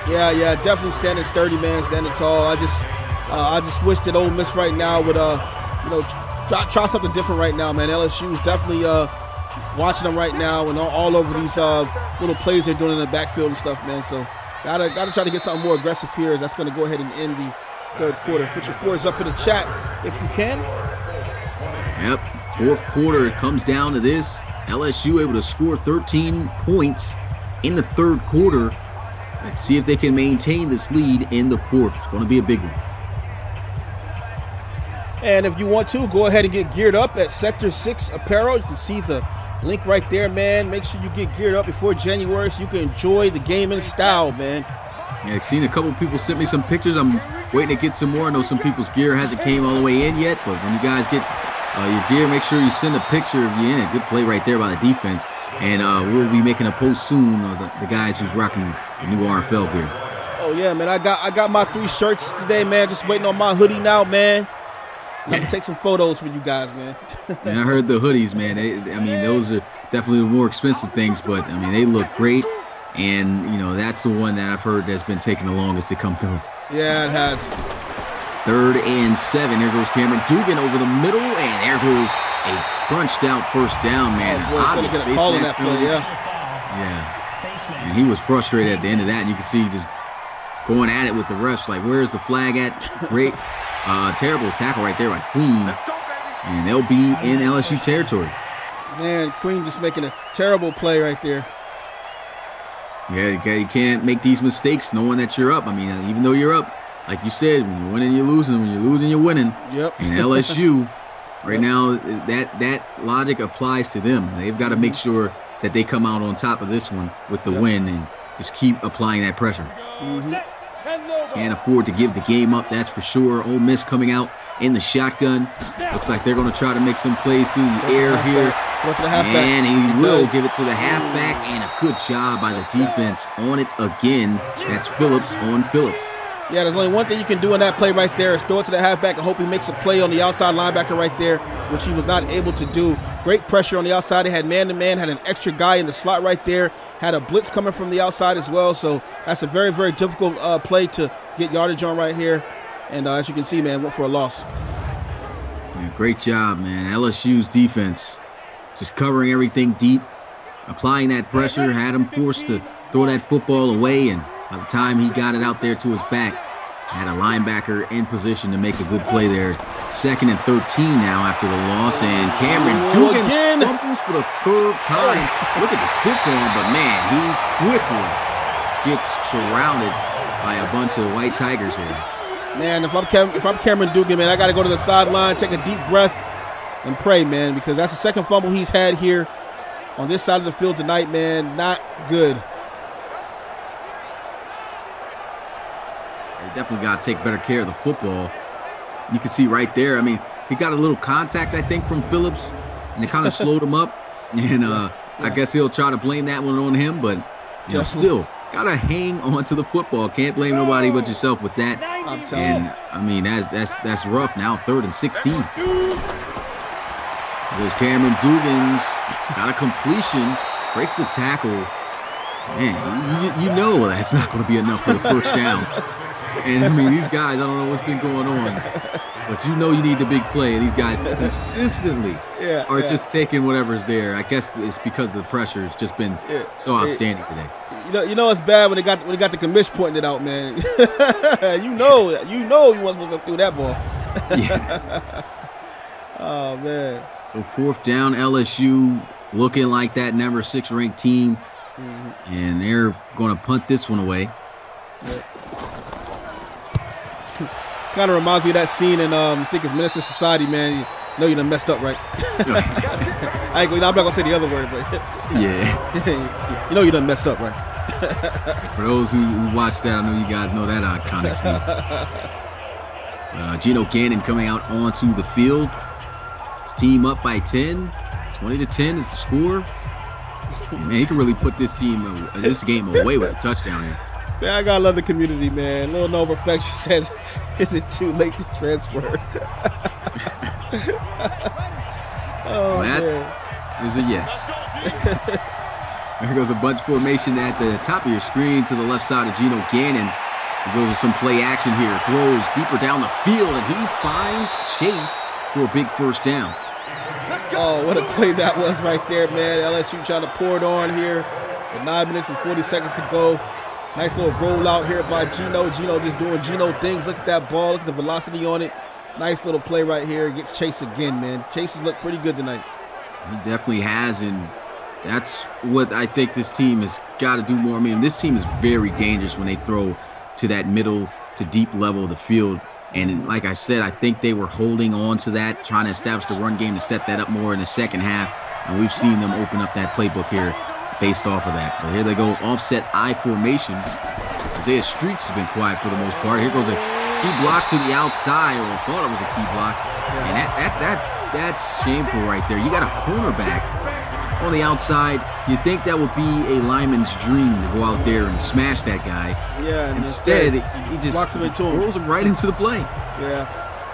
Yeah, definitely standing sturdy, man, standing tall. I just wish that Ole Miss right now would, try something different right now, man. LSU is definitely watching them right now and all over these little plays they're doing in the backfield and stuff, man. So gotta try to get something more aggressive here. As that's going to go ahead and end the third quarter. Put your fours up in the chat if you can. Yep, fourth quarter, it comes down to this. LSU able to score 13 points in the third quarter. Let's see if they can maintain this lead in the fourth. It's going to be a big one. And if you want to, go ahead and get geared up at Sector 6 Apparel. You can see the link right there, man. Make sure you get geared up before January so you can enjoy the game in style, man. Yeah, I've seen a couple people sent me some pictures. I'm waiting to get some more. I know some people's gear hasn't came all the way in yet, but when you guys get your gear, make sure you send a picture of you in it. Good play right there by the defense. And we'll be making a post soon of the guys who's rocking the new RFL gear. Oh, yeah, man. I got my 3 shirts today, man. Just waiting on my hoodie now, man. Time to take some photos with you guys, man. And I heard the hoodies, man. Those are definitely the more expensive things, but, they look great. And, that's the one that I've heard that's been taking the longest to come through. Yeah, it has. 3rd and 7. There goes Cameron Dugan over the middle, and there goes a crunched out first down, man. Oh, boy, gonna get a call in that play, yeah. Yeah. And he was frustrated at the end of that. And you can see just going at it with the refs, like, where's the flag at? Great. Terrible tackle right there by Queen. And they'll be in LSU territory. Man, Queen just making a terrible play right there. Yeah, you can't make these mistakes knowing that you're up. Even though you're up, like you said, when you're winning, you're losing. When you're losing, you're winning. Yep. And LSU, right now, that logic applies to them. They've got to make sure that they come out on top of this one with the win and just keep applying that pressure. Mm-hmm. Can't afford to give the game up, that's for sure. Ole Miss coming out in the shotgun. Looks like they're going to try to make some plays through the air here. And he will give it to the halfback, and a good job by the defense on it again. That's Phillips on Phillips. Yeah, there's only one thing you can do in that play right there is throw it to the halfback and hope he makes a play on the outside linebacker right there, which he was not able to do. Great pressure on the outside. They had man-to-man, had an extra guy in the slot right there, had a blitz coming from the outside as well. So that's a very, very difficult play to get yardage on right here. And as you can see, man, went for a loss. Yeah, great job, man. LSU's defense just covering everything deep, applying that pressure, had him forced to throw that football away, and by the time he got it out there to his back, had a linebacker in position to make a good play there. 2nd and 13 now after the loss, and Cameron Dugan fumbles for the 3rd time. Look at the stiff arm, but man, he quickly gets surrounded by a bunch of white tigers here. Man, if I'm Cameron Dugan, man, I got to go to the sideline, take a deep breath, and pray, man, because that's the 2nd fumble he's had here on this side of the field tonight, man. Not good. They definitely got to take better care of the football. You can see right there, he got a little contact, I think, from Phillips, and it kind of slowed him up. And I guess he'll try to blame that one on him, but still got to hang on to the football. Can't blame nobody but yourself with that. I'm telling you. That's rough now, 3rd and 16. There's Cameron Dugan's got a completion, breaks the tackle. Man, you know that's not going to be enough for the first down. And these guys, I don't know what's been going on, but you need the big play. These guys consistently are just taking whatever's there. I guess it's because the pressure has just been so outstanding today. You know it's bad when they got the commish pointing it out, man. you know you wasn't supposed to do that ball. Yeah. Oh man. So 4th down, LSU looking like that number 6 ranked team. Mm-hmm. And they're going to punt this one away. Yep. Kind of reminds me of that scene in I think it's Menace to Society, man. You know you done messed up, right? I'm not going to say the other word, but yeah. You know you done messed up, right? For those who watch that, I know you guys know that iconic scene. Geno Gannon coming out onto the field. His team up by 10. 20-10 is the score. Man, he can really put this game away with a touchdown here. Man, I gotta love the community, man. Little No Perfection says, "Is it too late to transfer?" Oh, that man. is a yes. There goes a bunch formation at the top of your screen to the left side of Geno Gannon. He goes with some play action here. Throws deeper down the field, and he finds Chase for a big first down. Oh, what a play that was right there, man. LSU trying to pour it on here with 9 minutes and 40 seconds to go. Nice little rollout here by Geno. Geno just doing Geno things. Look at that ball. Look at the velocity on it. Nice little play right here. Gets Chase again, man. Chase has looked pretty good tonight. He definitely has, and that's what I think this team has got to do more. I mean, this team is very dangerous when they throw to that middle to deep level of the field. And like I said, I think they were holding on to that, trying to establish the run game to set that up more in the second half. And we've seen them open up that playbook here based off of that. But here they go, offset I formation. Isaiah Streets has been quiet for the most part. Here goes a key block to the outside, or thought it was a key block. And that's shameful right there. You got a cornerback on the outside. You think that would be a lineman's dream to go out there and smash that guy. Yeah, and instead he just blocks him into him. Throws him right into the play. Yeah.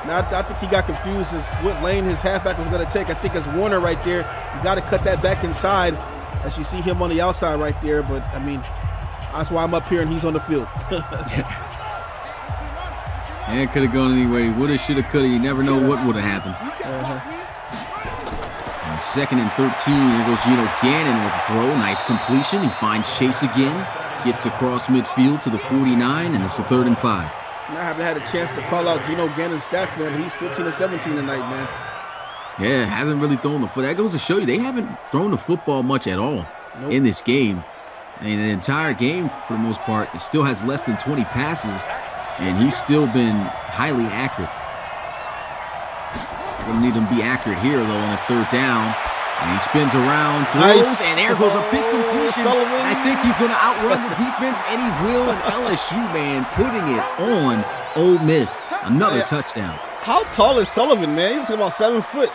Now, I think he got confused as what lane his halfback was going to take. I think it's Warner right there. You got to cut that back inside, as you see him on the outside right there. But, I mean, that's why I'm up here and he's on the field. And it could have gone anyway. Woulda, shoulda, coulda. You never know what would have happened. And 2nd and 13. There goes Geno Gannon with a throw. Nice completion. He finds Chase again. Gets across midfield to the 49, and it's a 3rd and 5. I haven't had a chance to call out Geno Gannon's stats, man, but he's 15 and 17 tonight, man. Yeah, hasn't really thrown the football. That goes to show you they haven't thrown the football much at all in this game. And the entire game, for the most part, it still has less than 20 passes, and he's still been highly accurate. Going to need him to be accurate here, though, on his 3rd down. And he spins around, throws, and there goes a big completion. I think he's going to outrun the defense, and he will. And LSU, man, putting it on Ole Miss. Another touchdown. How tall is Sullivan, man? He's about 7 foot.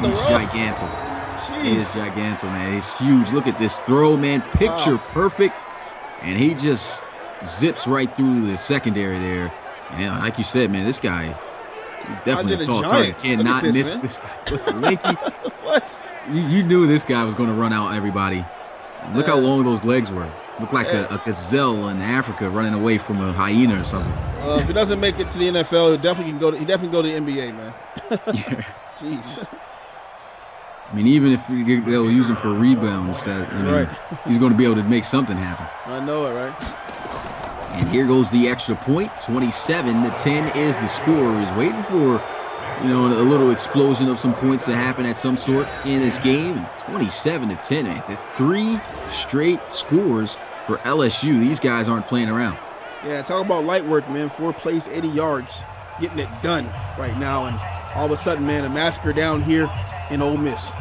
He's gigantic. Jeez. He is gigantic, man. He's huge. Look at this throw, man. Picture perfect. And he just zips right through the secondary there. And like you said, man, this guy, he's definitely a tall target. Cannot miss this guy. Lanky. What? You knew this guy was going to run out everybody. Look how long those legs were. Looked like a gazelle in Africa running away from a hyena or something. If he doesn't make it to the NFL, he definitely can go to the NBA, man. Yeah. Jeez. I mean, even if they'll use him for rebounds, he's going to be able to make something happen. I know it, right? And here goes the extra point. 27-10 is the score. He's waiting for, a little explosion of some points to happen at some sort in this game. 27-10. Man, that's 3 straight scores for LSU. These guys aren't playing around. Yeah, talk about light work, man. 4 plays, 80 yards, getting it done right now. And all of a sudden, man, a massacre down here in Ole Miss.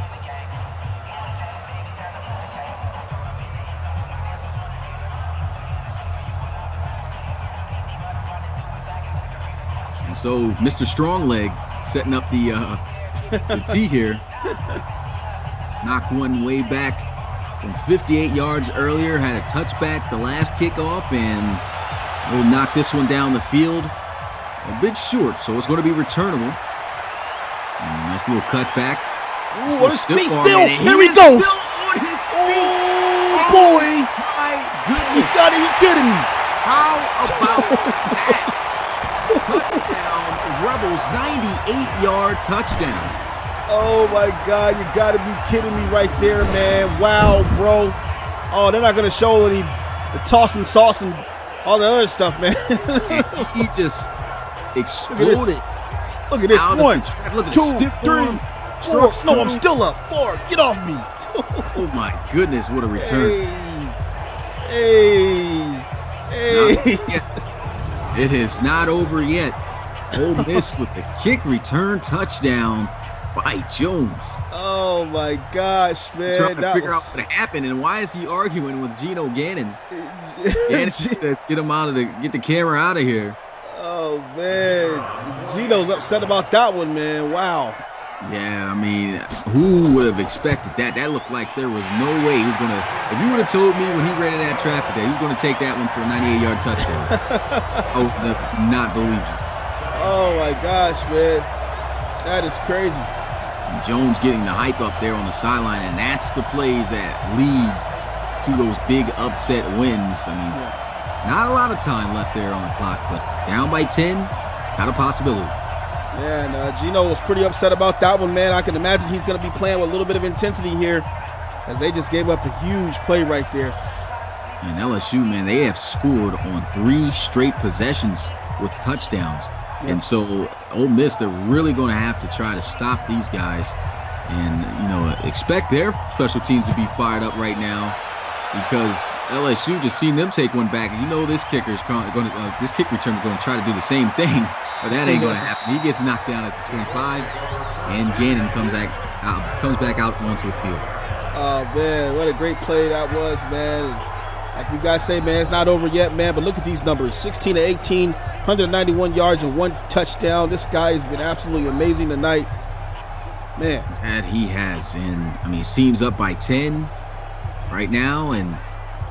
And so Mr. Strongleg setting up the tee here. Knocked one way back from 58 yards earlier. Had a touchback the last kickoff, and will knock this one down the field a bit short, so it's going to be returnable. Nice little cutback. Ooh, on his feet still. There he goes. Oh, boy. My goodness. You gotta be kidding me. How about that? Touchdown. Rebels, 98-yard touchdown. Oh, my God. You got to be kidding me right there, man. Wow, bro. Oh, they're not going to show any the toss and sauce and all the other stuff, man. And he just exploded. Look at this. 1, 2, 3, 4. No, I'm still up. 4. Get off me. Oh, my goodness. What a return. Hey. It is not over yet. Ole Miss with the kick return touchdown by Jones. Oh, my gosh, man. Trying to figure out what happened, and why is he arguing with Geno Gannon? Gannon said, get the camera out of here. Oh, man. Geno's upset about that one, man. Wow. Yeah, I mean, who would have expected that? That looked like there was no way he was going to – if you would have told me when he ran in that traffic that he was going to take that one for a 98-yard touchdown, I would have not believed it. Oh, my gosh, man. That is crazy. And Jones getting the hype up there on the sideline, and that's the plays that leads to those big upset wins. I mean, not a lot of time left there on the clock, but down by 10, got a possibility. Yeah, and Gino was pretty upset about that one, man. I can imagine he's going to be playing with a little bit of intensity here as they just gave up a huge play right there. And LSU, man, they have scored on 3 straight possessions with touchdowns. Yep. And so Ole Miss, they're really going to have to try to stop these guys and, you know, expect their special teams to be fired up right now because LSU just seen them take one back. And you know this kicker's going to, this kick return is going to try to do the same thing. But that ain't going to happen. He gets knocked down at the 25, and Gannon comes back out onto the field. Oh, man, what a great play that was, man. And like you guys say, man, it's not over yet, man, but look at these numbers. 16 to 18, 191 yards and 1 touchdown. This guy has been absolutely amazing tonight. Man. That he has. And, I mean, his team's up by 10 right now, and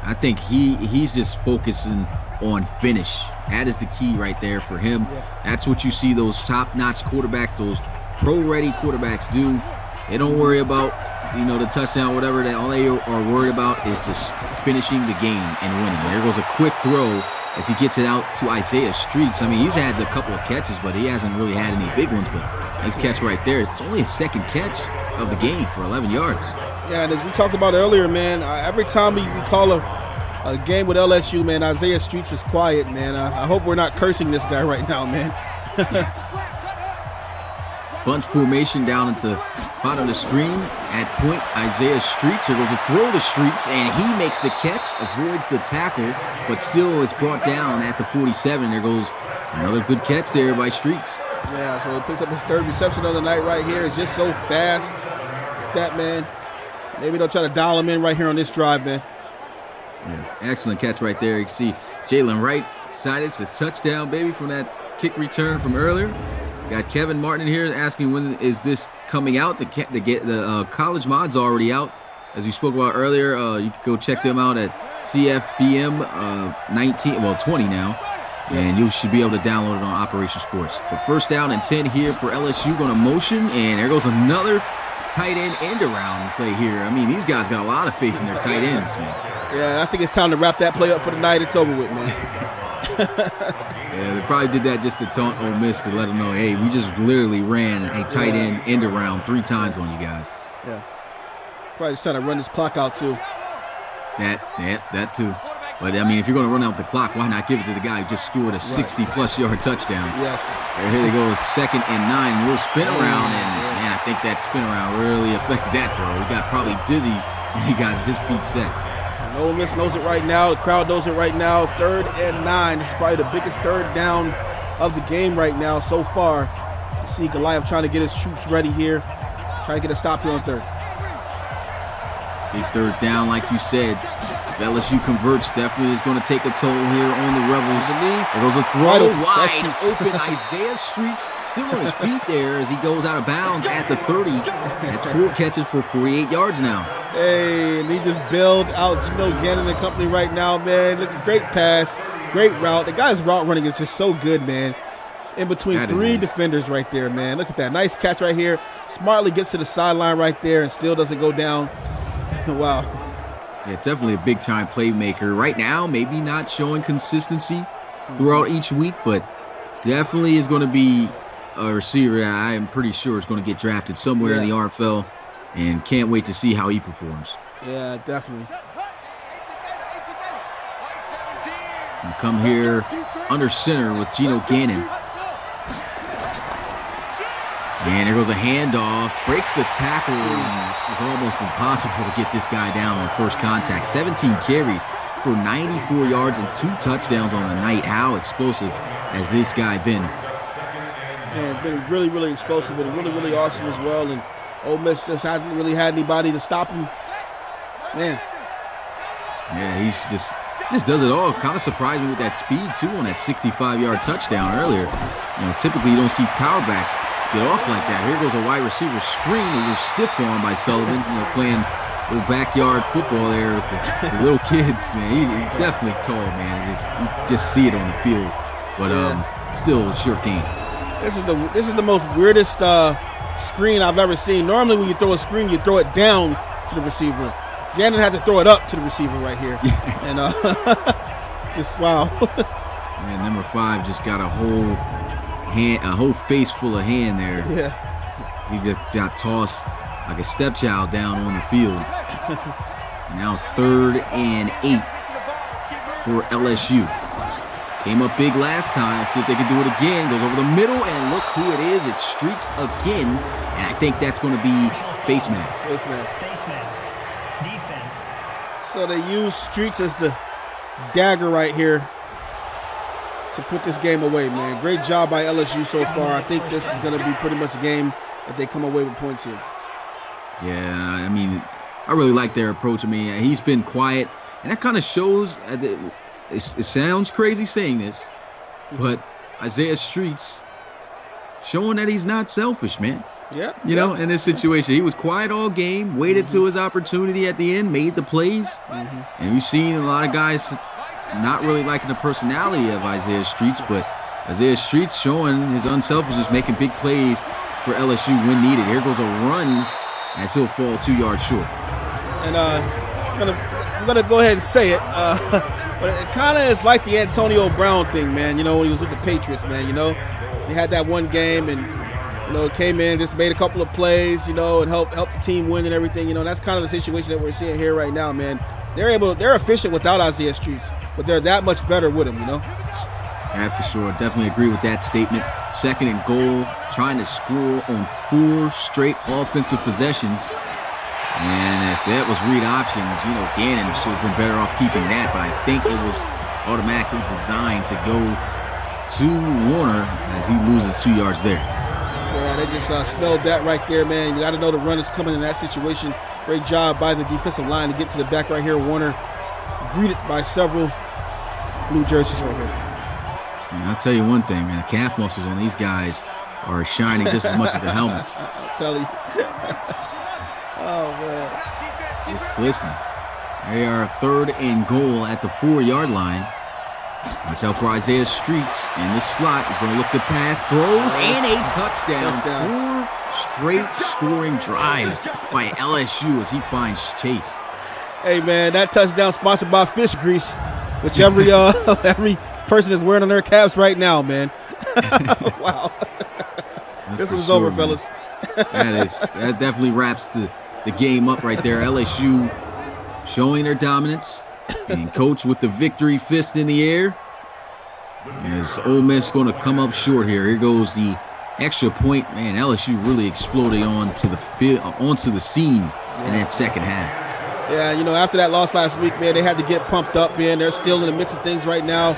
I think he's just focusing on finish. That is the key right there for him. Yeah. That's what you see those top-notch quarterbacks, those pro-ready quarterbacks do. They don't worry about, you know, the touchdown, whatever. That all they are worried about is just finishing the game and winning. There goes a quick throw as he gets it out to Isaiah Streets. I mean, he's had a couple of catches, but he hasn't really had any big ones. But nice catch right there. It's only his second catch of the game for 11 yards. Yeah, and as we talked about earlier, man, every time we call a game with LSU, man, Isaiah Streets is quiet, man. I hope we're not cursing this guy right now, man. Bunch formation down at the bottom of the screen. At point, Isaiah Streets. Here goes a throw to Streets, and he makes the catch, avoids the tackle, but still is brought down at the 47. There goes another good catch there by Streets. Yeah, so he picks up his 3rd reception of the night right here. It's just so fast. That, man. Maybe they'll try to dial him in right here on this drive, man. Yeah, excellent catch right there. You can see Jalen Wright decided it's a touchdown, baby, from that kick return from earlier. Got Kevin Martin in here asking when is this coming out. The college mod's already out. As we spoke about earlier, you can go check them out at CFBM 20 now. And you should be able to download it on Operation Sports. But first down and 10 here for LSU, going to motion. And there goes another tight end around play here. I mean, these guys got a lot of faith in their tight ends, man. Yeah, I think it's time to wrap that play up for the night. It's over with, man. Yeah, they probably did that just to taunt Ole Miss to let them know, hey, we just literally ran a tight end around 3 times on you guys. Yeah. Probably just trying to run this clock out, too. That too. But, I mean, if you're going to run out the clock, why not give it to the guy who just scored a 60-plus yard touchdown? Yes. Here they go, 2nd and 9. A little spin around, and, man, I think that spin around really affected that throw. He got probably dizzy when he got his feet set. And Ole Miss knows it right now. The crowd knows it right now. 3rd and 9. This is probably the biggest 3rd down of the game right now so far. You see Goliath trying to get his troops ready here. Trying to get a stop here on 3rd. Big 3rd down, like you said. If LSU converts, definitely is going to take a toll here on the Rebels. There goes a throw wide open. Isaiah Streets still on his feet there as he goes out of bounds at the 30. That's 4 catches for 48 yards now. Hey, and he just bailed out Gino Gannon and company right now, man. Look, great pass, great route. The guy's route running is just so good, man. In between 3 defenders right there, man. Look at that. Nice catch right here. Smartly gets to the sideline right there and still doesn't go down. Wow. Yeah, definitely a big-time playmaker. Right now, maybe not showing consistency throughout each week, but definitely is going to be a receiver that I am pretty sure is going to get drafted somewhere in the RFL, and can't wait to see how he performs. Yeah, definitely. We come here under center with Gino Gannon. And there goes a handoff, breaks the tackle. It's almost impossible to get this guy down on first contact. 17 carries for 94 yards and 2 touchdowns on the night. How explosive has this guy been? Man, been really, really explosive. Been really, really awesome as well. And Ole Miss just hasn't really had anybody to stop him. Man. Yeah, he's just does it all. Kind of surprised me with that speed, too, on that 65-yard touchdown earlier. You know, typically you don't see power backs get off like that. Here goes a wide receiver screen, a little stiff arm by Sullivan, playing little backyard football there with the little kids, man. He's definitely tall, man. You just see it on the field, but still a sure game. This is the most weirdest screen I've ever seen. Normally when you throw a screen, you throw it down to the receiver. Gannon had to throw it up to the receiver right here. And just wow. Man, number 5 just got a whole face full of hand there. Yeah. He just got tossed like a stepchild down on the field. Now it's 3rd and 8 for LSU. Came up big last time. See if they can do it again. Goes over the middle, and look who it is. It's Streets again, and I think that's going to be face mask. Face mask. Face mask. Defense. So they use Streets as the dagger right here to put this game away, man. Great job by LSU so far. I think this is going to be pretty much a game that they come away with points here. Yeah, I mean, I really like their approach. I mean, he's been quiet, and that kind of shows. It sounds crazy saying this, but Isaiah Streets showing that he's not selfish, man. Yeah. You know, in this situation, he was quiet all game, waited to his opportunity at the end, made the plays, and we've seen a lot of guys not really liking the personality of Isaiah Streets, but Isaiah Streets showing his unselfishness, making big plays for LSU when needed. Here goes a run, as he'll fall 2 yards short. And I'm gonna go ahead and say it, but it kind of is like the Antonio Brown thing, man. You know, when he was with the Patriots, man. You know, he had that one game and came in, just made a couple of plays, and helped the team win and everything. You know, that's kind of the situation that we're seeing here right now, man. They're efficient without Isaiah Streets, but they're that much better with him, Yeah, for sure. Definitely agree with that statement. 2nd and goal, trying to score on 4 straight offensive possessions. And if that was read option, Gannon should have been better off keeping that, but I think it was automatically designed to go to Warner as he loses 2 yards there. Yeah, they just smelled that right there, man. You got to know the run is coming in that situation. Great job by the defensive line to get to the back right here. Warner greeted by several blue jerseys right here. And I'll tell you one thing, man. The calf muscles on these guys are shining just as much as the helmets. I'll tell you. Oh, man. It's glistening. They are 3rd and goal at the 4-yard line. Watch out for Isaiah Streets in the slot. He's going to look to pass, throws, and a touchdown. 4 straight scoring drives by LSU as he finds Chase. Hey, man, that touchdown sponsored by Fish Grease, which every person is wearing on their caps right now, man. Wow. This is over, man. Fellas. That definitely wraps the game up right there. LSU showing their dominance, and Coach with the victory fist in the air. As Ole Miss going to come up short here. Here goes the extra point. Man, LSU really exploded onto the scene in that second half. Yeah, after that loss last week, man, they had to get pumped up, man. They're still in the midst of things right now.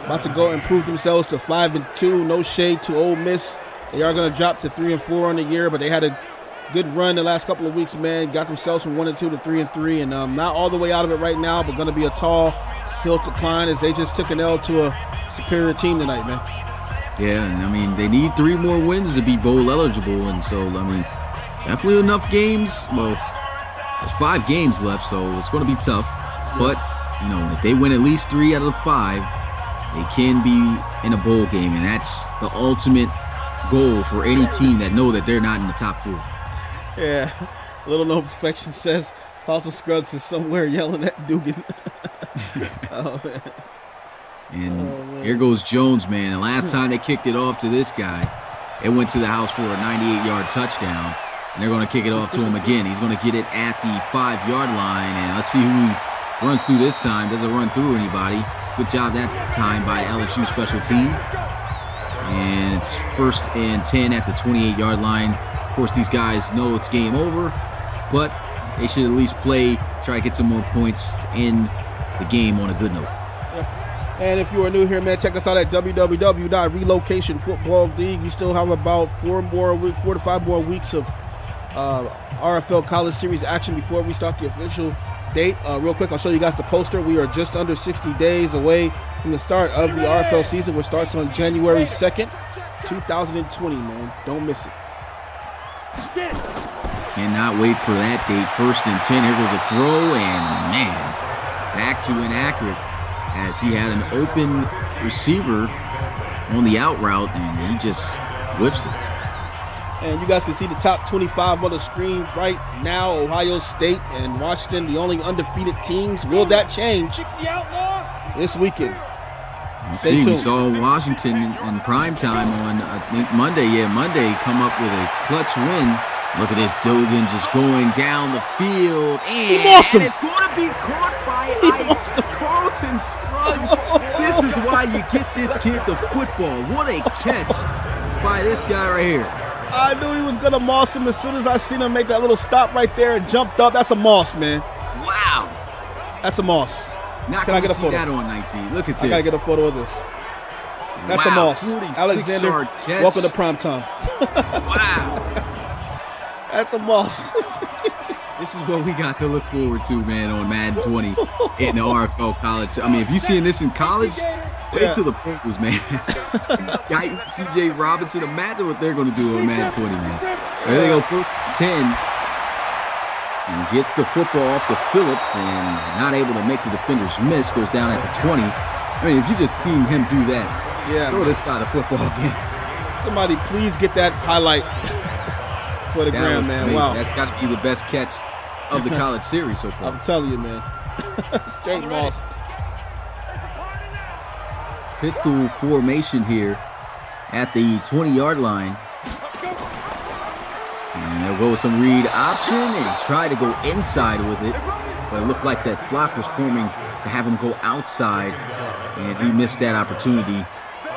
About to go improve themselves to 5-2. No shade to Ole Miss. They are going to drop to 3-4 on the year, but they had a good run the last couple of weeks, man. Got themselves from 1-2 to 3-3, and not all the way out of it right now, but going to be a tall hill to climb as they just took an L to a superior team tonight, man. Yeah, and they need 3 more wins to be bowl eligible, and so definitely enough games. Well, there's 5 games left, so it's going to be tough. But if they win at least 3 out of the 5, they can be in a bowl game, and that's the ultimate goal for any team that know that they're not in the top 4. Yeah, Little No Perfection says Carlton Scruggs is somewhere yelling at Dugan. Oh, man. And here goes Jones, man. And last time they kicked it off to this guy, it went to the house for a 98-yard touchdown. And they're going to kick it off to him again. He's going to get it at the 5-yard line. And let's see who runs through this time. Doesn't run through anybody. Good job that time by LSU special team. And it's 1st and 10 at the 28-yard line. Of course, these guys know it's game over, but they should at least play, try to get some more points in the game on a good note. Yep. And if you are new here, man, check us out at www.Relocation Football League. We still have about 4 to 5 more weeks of RFL College Series action before we start the official date. Real quick, I'll show you guys the poster. We are just under 60 days away from the start of the RFL season, which starts on January 2nd, 2020, man. Don't miss it. Cannot wait for that date. 1st and 10. Here goes a throw, and man, back to inaccurate as he had an open receiver on the out route, and he just whiffs it. And you guys can see the top 25 on the screen right now. Ohio State and Washington, the only undefeated teams. Will that change this weekend? Stay tuned. We saw Washington in prime time on, I think, Monday. Yeah, Monday come up with a clutch win. Look at this, Dogan just going down the field. And he lost him. It's going to be caught by Carlton Scruggs. This is why you get this kid the football. What a catch by this guy right here. I knew he was going to moss him as soon as I seen him make that little stop right there and jumped up. That's a moss, man. Wow. That's a moss. Can I get a photo? That on 19. Look at this. I got to get a photo of this. That's a moss. Alexander, welcome to primetime. Wow. That's a moss. This is what we got to look forward to, man, on Madden 20 in the RFL college. I mean, if you seen this in college, wait till the pros, man. Guyton, CJ Robinson, imagine what they're going to do on Madden 20, man. There they go, 1st and 10. And gets the football off to Phillips and not able to make the defender's miss. Goes down at the 20. I mean, if you just seen him do that, throw this guy the football again. Somebody please get that highlight for the gram, man. Amazing. Wow. That's got to be the best catch of the college series so far. I'm telling you, man. Straight lost. Pistol formation here at the 20-yard line. And they'll go with some read option and try to go inside with it. But it looked like that block was forming to have him go outside. And he missed that opportunity.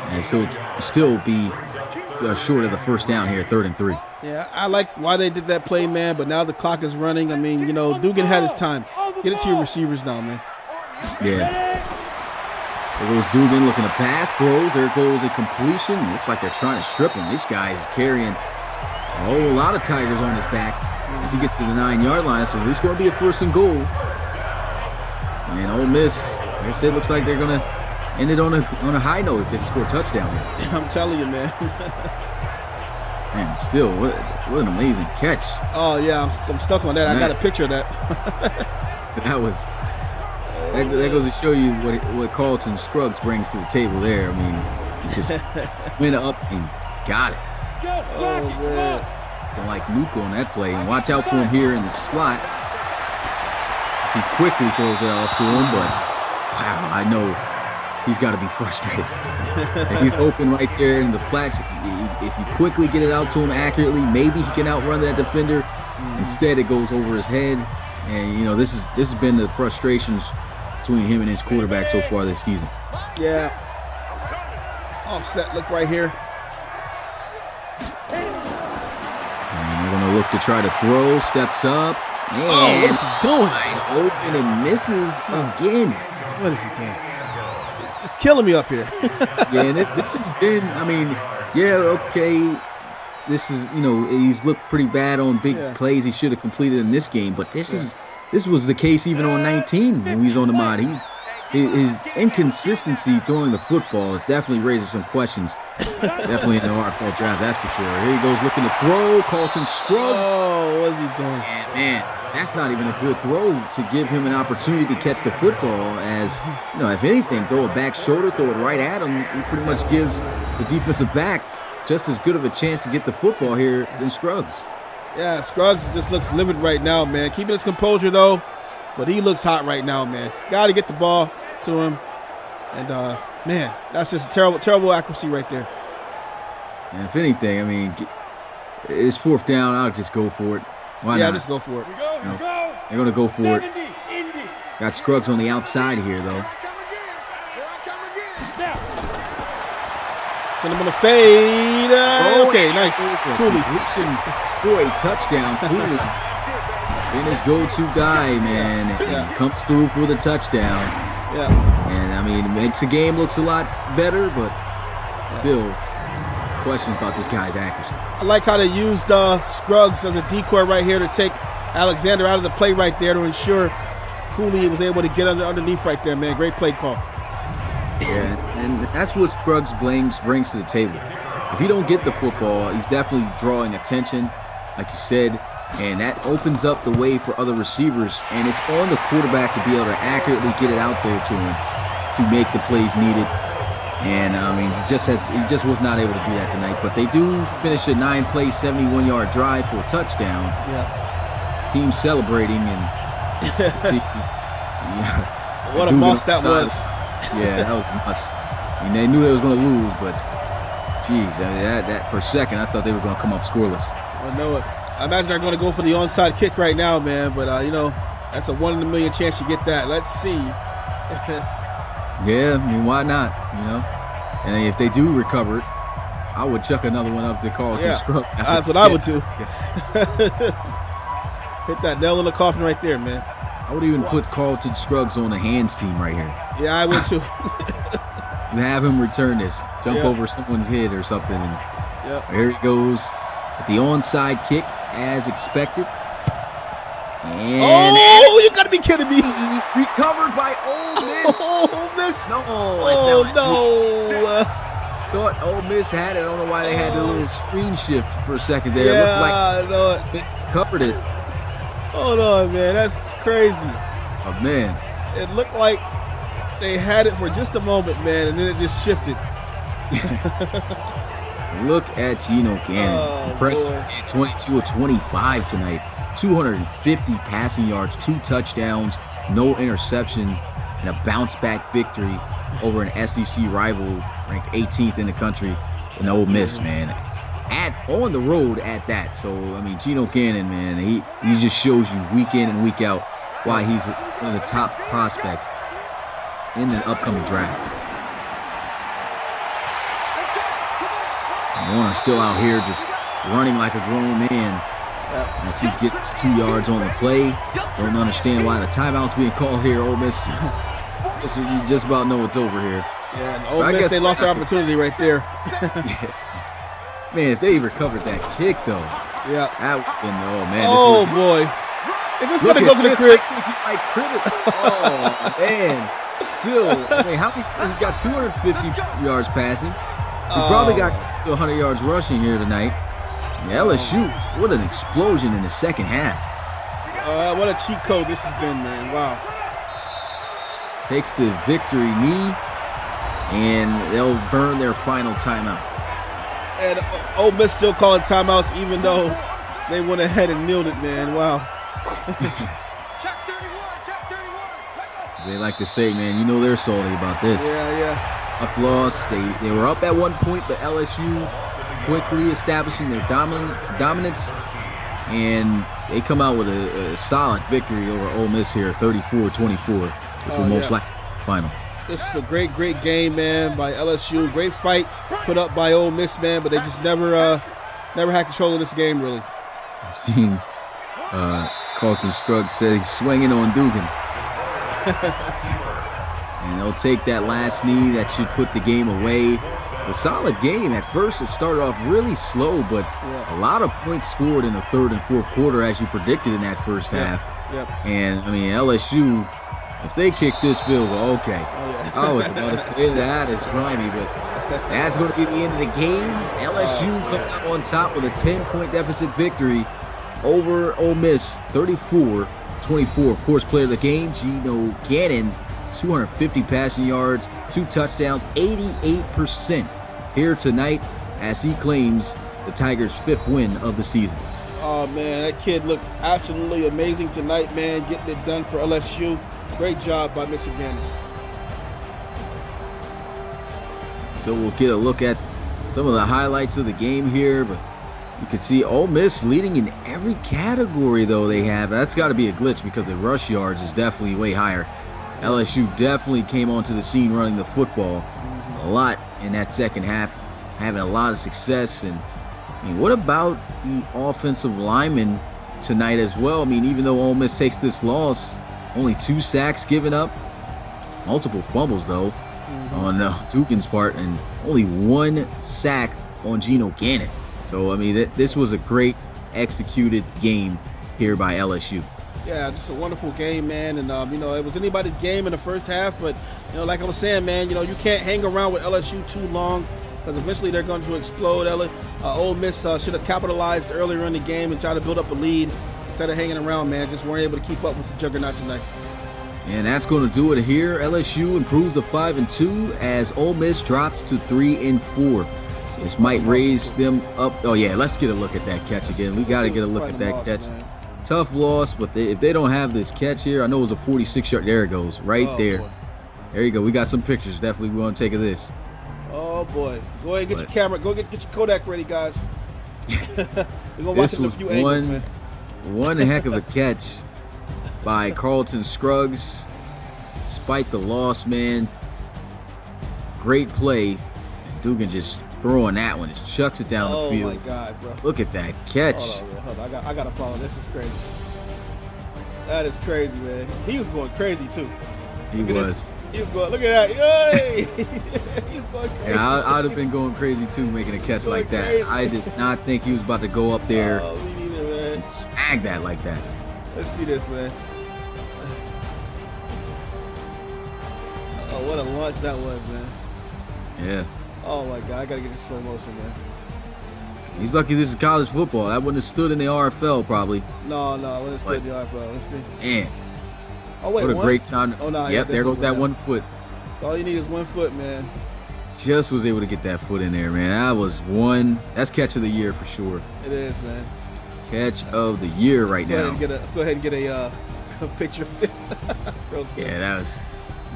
And so still be short of the 1st down here, 3rd and 3. Yeah, I like why they did that play, man. But now the clock is running. I mean, you know, Dugan had his time. Get it to your receivers now, man. Yeah. There goes Dugan looking to pass, throws. There goes a completion. Looks like they're trying to strip him. This guy is carrying a whole lot of Tigers on his back as he gets to the 9-yard line. So at least going to be a 1st and goal. And Ole Miss, like I said, looks like they're going to end it on a high note if they can score a touchdown here. I'm telling you, man. Man, still, what an amazing catch. Oh, yeah, I'm stuck on that. I got a picture of that. That goes to show you what Carlton Scruggs brings to the table there. I mean, he just went up and got it. Oh, man. Don't like Nuke on that play. And watch out for him here in the slot. He quickly throws it off to him, but wow, I know he's got to be frustrated. And he's open right there in the flats. If you quickly get it out to him accurately, maybe he can outrun that defender. Instead, it goes over his head. And, you know, this has been the frustrations between him and his quarterback so far this season. Yeah. Offset look right here. And they're going to look to try to throw. Steps up. And what is he doing? Wide open and misses again. What is he doing? It's killing me up here. Yeah, and this has been, I mean, yeah, okay. This is, you know, he's looked pretty bad on big plays he should have completed in this game, but this was the case even on 19 when he was on the mod. His inconsistency throwing the football is definitely raising some questions. Definitely in the RFL draft, that's for sure. Here he goes looking to throw. Carlton Scruggs. Oh, what's he doing? And man, that's not even a good throw to give him an opportunity to catch the football. As, you know, if anything, throw a back shoulder, throw it right at him. He pretty much gives the defensive back just as good of a chance to get the football here than Scruggs. Yeah, Scruggs just looks livid right now, man. Keeping his composure, though, but he looks hot right now, man. Got to get the ball to him. And, man, that's just terrible accuracy right there. And if anything, I mean, it's 4th down. I'll just go for it. Why not? Yeah, just go for it. You know, they're going to go for it. Got Scruggs on the outside here, though. Send him on the fade. Okay, nice. Cooley. For a touchdown. Cooley. And his go-to guy, man. Yeah. Comes through for the touchdown. Yeah. And, I mean, it makes the game looks a lot better, but still questions about this guy's accuracy. I like how they used Scruggs as a decoy right here to take Alexander out of the play right there to ensure Cooley was able to get underneath right there, man. Great play call. Yeah, and that's what Scruggs brings to the table. If he don't get the football, he's definitely drawing attention, like you said, and that opens up the way for other receivers, and it's on the quarterback to be able to accurately get it out there to him to make the plays needed. And I mean, he just was not able to do that tonight. But they do finish a 9-play, 71-yard drive for a touchdown. Yeah. Team celebrating and what a must that was. Yeah, that was a must. I mean, they knew they was going to lose, but geez, that for a second I thought they were going to come up scoreless. I know it. I imagine they're going to go for the onside kick right now, man. But that's a 1 in a million chance you get that. Let's see. Yeah, I mean, why not? And if they do recover it, I would chuck another one up to Carlton Scruggs. That's what I would do. Hit that nail in the coffin right there, man. I would even put Carlton Scruggs on the hands team right here. Yeah, I would too. Have him return this, jump over someone's head or something. And here he goes with the onside kick as expected. And you gotta be kidding me! Recovered by Ole Miss. Ole Miss! No, no! Thought Ole Miss had it. I don't know why they had the little screen shift for a second there. Yeah, it looked like I know it. Miss covered it. Hold on, man. That's crazy. Oh, man. It looked like they had it for just a moment, man, and then it just shifted. Look at Geno Gannon. Impressive. Boy. 22 of 25 tonight. 250 passing yards, 2 touchdowns, no interception, and a bounce-back victory over an SEC rival ranked 18th in the country in Ole Miss, man. On the road at that. So, I mean, Geno Gannon, man, he just shows you week in and week out why he's one of the top prospects in the upcoming draft. Warner still out here just running like a grown man as he gets 2 yards on the play. Don't understand why the timeout's being called here, Ole Miss. You just about know it's over here. Yeah, and Ole Miss, they lost their opportunity right there. Man, if they recovered that kick, though, that would have been, man. Oh, boy. Is this going to go to the crib? Oh, man. Still, I mean, he's got 250 yards passing. He's probably got 100 yards rushing here tonight. LSU, what an explosion in the second half. What a cheat code this has been, man. Wow. Takes the victory knee, and they'll burn their final timeout. And Ole Miss still calling timeouts even though they went ahead and kneeled it, man. Wow. As they like to say, man, they're salty about this. Yeah. Tough loss. They were up at one point, but LSU quickly establishing their dominance, and they come out with a solid victory over Ole Miss here, 34-24, which will most likely be the final. This is a great game, man, by LSU. Great fight put up by Ole Miss, man, but they just never had control of this game, really. I've seen Carlton Scruggs say he's swinging on Dugan. And they'll take that last knee. That should put the game away. A solid game. At first, it started off really slow, but a lot of points scored in the third and fourth quarter, as you predicted in that first half. And, I mean, LSU, if they kick this field goal, okay. I was about to say that is grimy, but that's going to be the end of the game. LSU comes out on top with a 10-point deficit victory over Ole Miss, 34-24. Of course, player of the game, Geno Gannon, 250 passing yards, 2 touchdowns, 88% here tonight as he claims the Tigers' 5th win of the season. Oh, man, that kid looked absolutely amazing tonight, man, getting it done for LSU. Great job by Mr. Gannon. So we'll get a look at some of the highlights of the game here, but you can see Ole Miss leading in every category, though, they have. That's got to be a glitch because the rush yards is definitely way higher. LSU definitely came onto the scene running the football a lot in that second half, having a lot of success. And I mean, what about the offensive linemen tonight as well? I mean, even though Ole Miss takes this loss, only 2 sacks given up, multiple fumbles, though, on Dugan's part, and only 1 sack on Geno Gannon. So, I mean, this was a great executed game here by LSU. Yeah, just a wonderful game, man. And, it was anybody's game in the first half. But, like I was saying, man, you can't hang around with LSU too long because eventually they're going to explode. Ole Miss should have capitalized earlier in the game and tried to build up a lead instead of hanging around, man. Just weren't able to keep up with the juggernaut tonight. And that's going to do it here. LSU improves to 5-2 as Ole Miss drops to 3-4. This might raise them up. Oh, yeah, let's get a look at that catch again. We got to get a look at that catch. Man. Tough loss, but if they don't have this catch here, I know it was a 46-yard. There it goes, right there. Boy. There you go. We got some pictures. Definitely we want to take of this. Oh, boy. Go ahead and get your camera. Go get your Kodak ready, guys. We're going to watch it in a few angles, man. One heck of a catch by Carlton Scruggs. Despite the loss, man. Great play. Dugan just throwing that one. Just chucks it down the field. Oh, my God, bro. Look at that catch. Hold on. I got to follow. This is crazy. That is crazy, man. He was going crazy, too. He was. He was going, look at that. Yay! He was going crazy. Yeah, I'd have been going crazy, too, making a catch like that. Crazy. I did not think he was about to go up there me neither, man. And snag that like that. Let's see this, man. Oh, what a launch that was, man. Yeah. Oh, my God. I got to get in slow motion, man. He's lucky this is college football. That wouldn't have stood in the RFL, probably. No, I wouldn't have stood in the RFL. Let's see. Man. Oh, wait, what a great time. Oh, no. Yep, there goes that 1 foot. All you need is 1 foot, man. Just was able to get that foot in there, man. That's catch of the year for sure. It is, man. Catch of the year right now. Let's go ahead and get a picture of this real quick. Yeah, that was.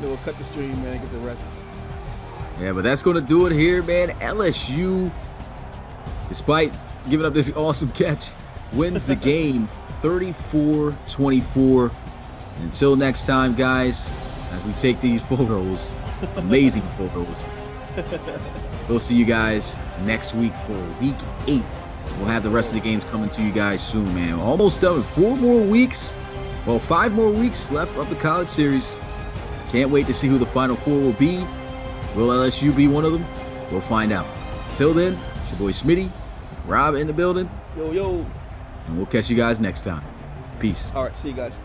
We'll cut the stream, man, and get the rest. Yeah, but that's going to do it here, man. LSU, despite giving up this awesome catch, wins the game 34-24. Until next time, guys, as we take these photos, amazing photos, we'll see you guys next week for week 8. We'll have the rest of the games coming to you guys soon, man. Almost done with 5 more weeks left of the college series. Can't wait to see who the Final 4 will be. Will LSU be one of them? We'll find out. Until then, it's your boy Smitty, Rob in the building. Yo. And we'll catch you guys next time. Peace. All right, see you guys.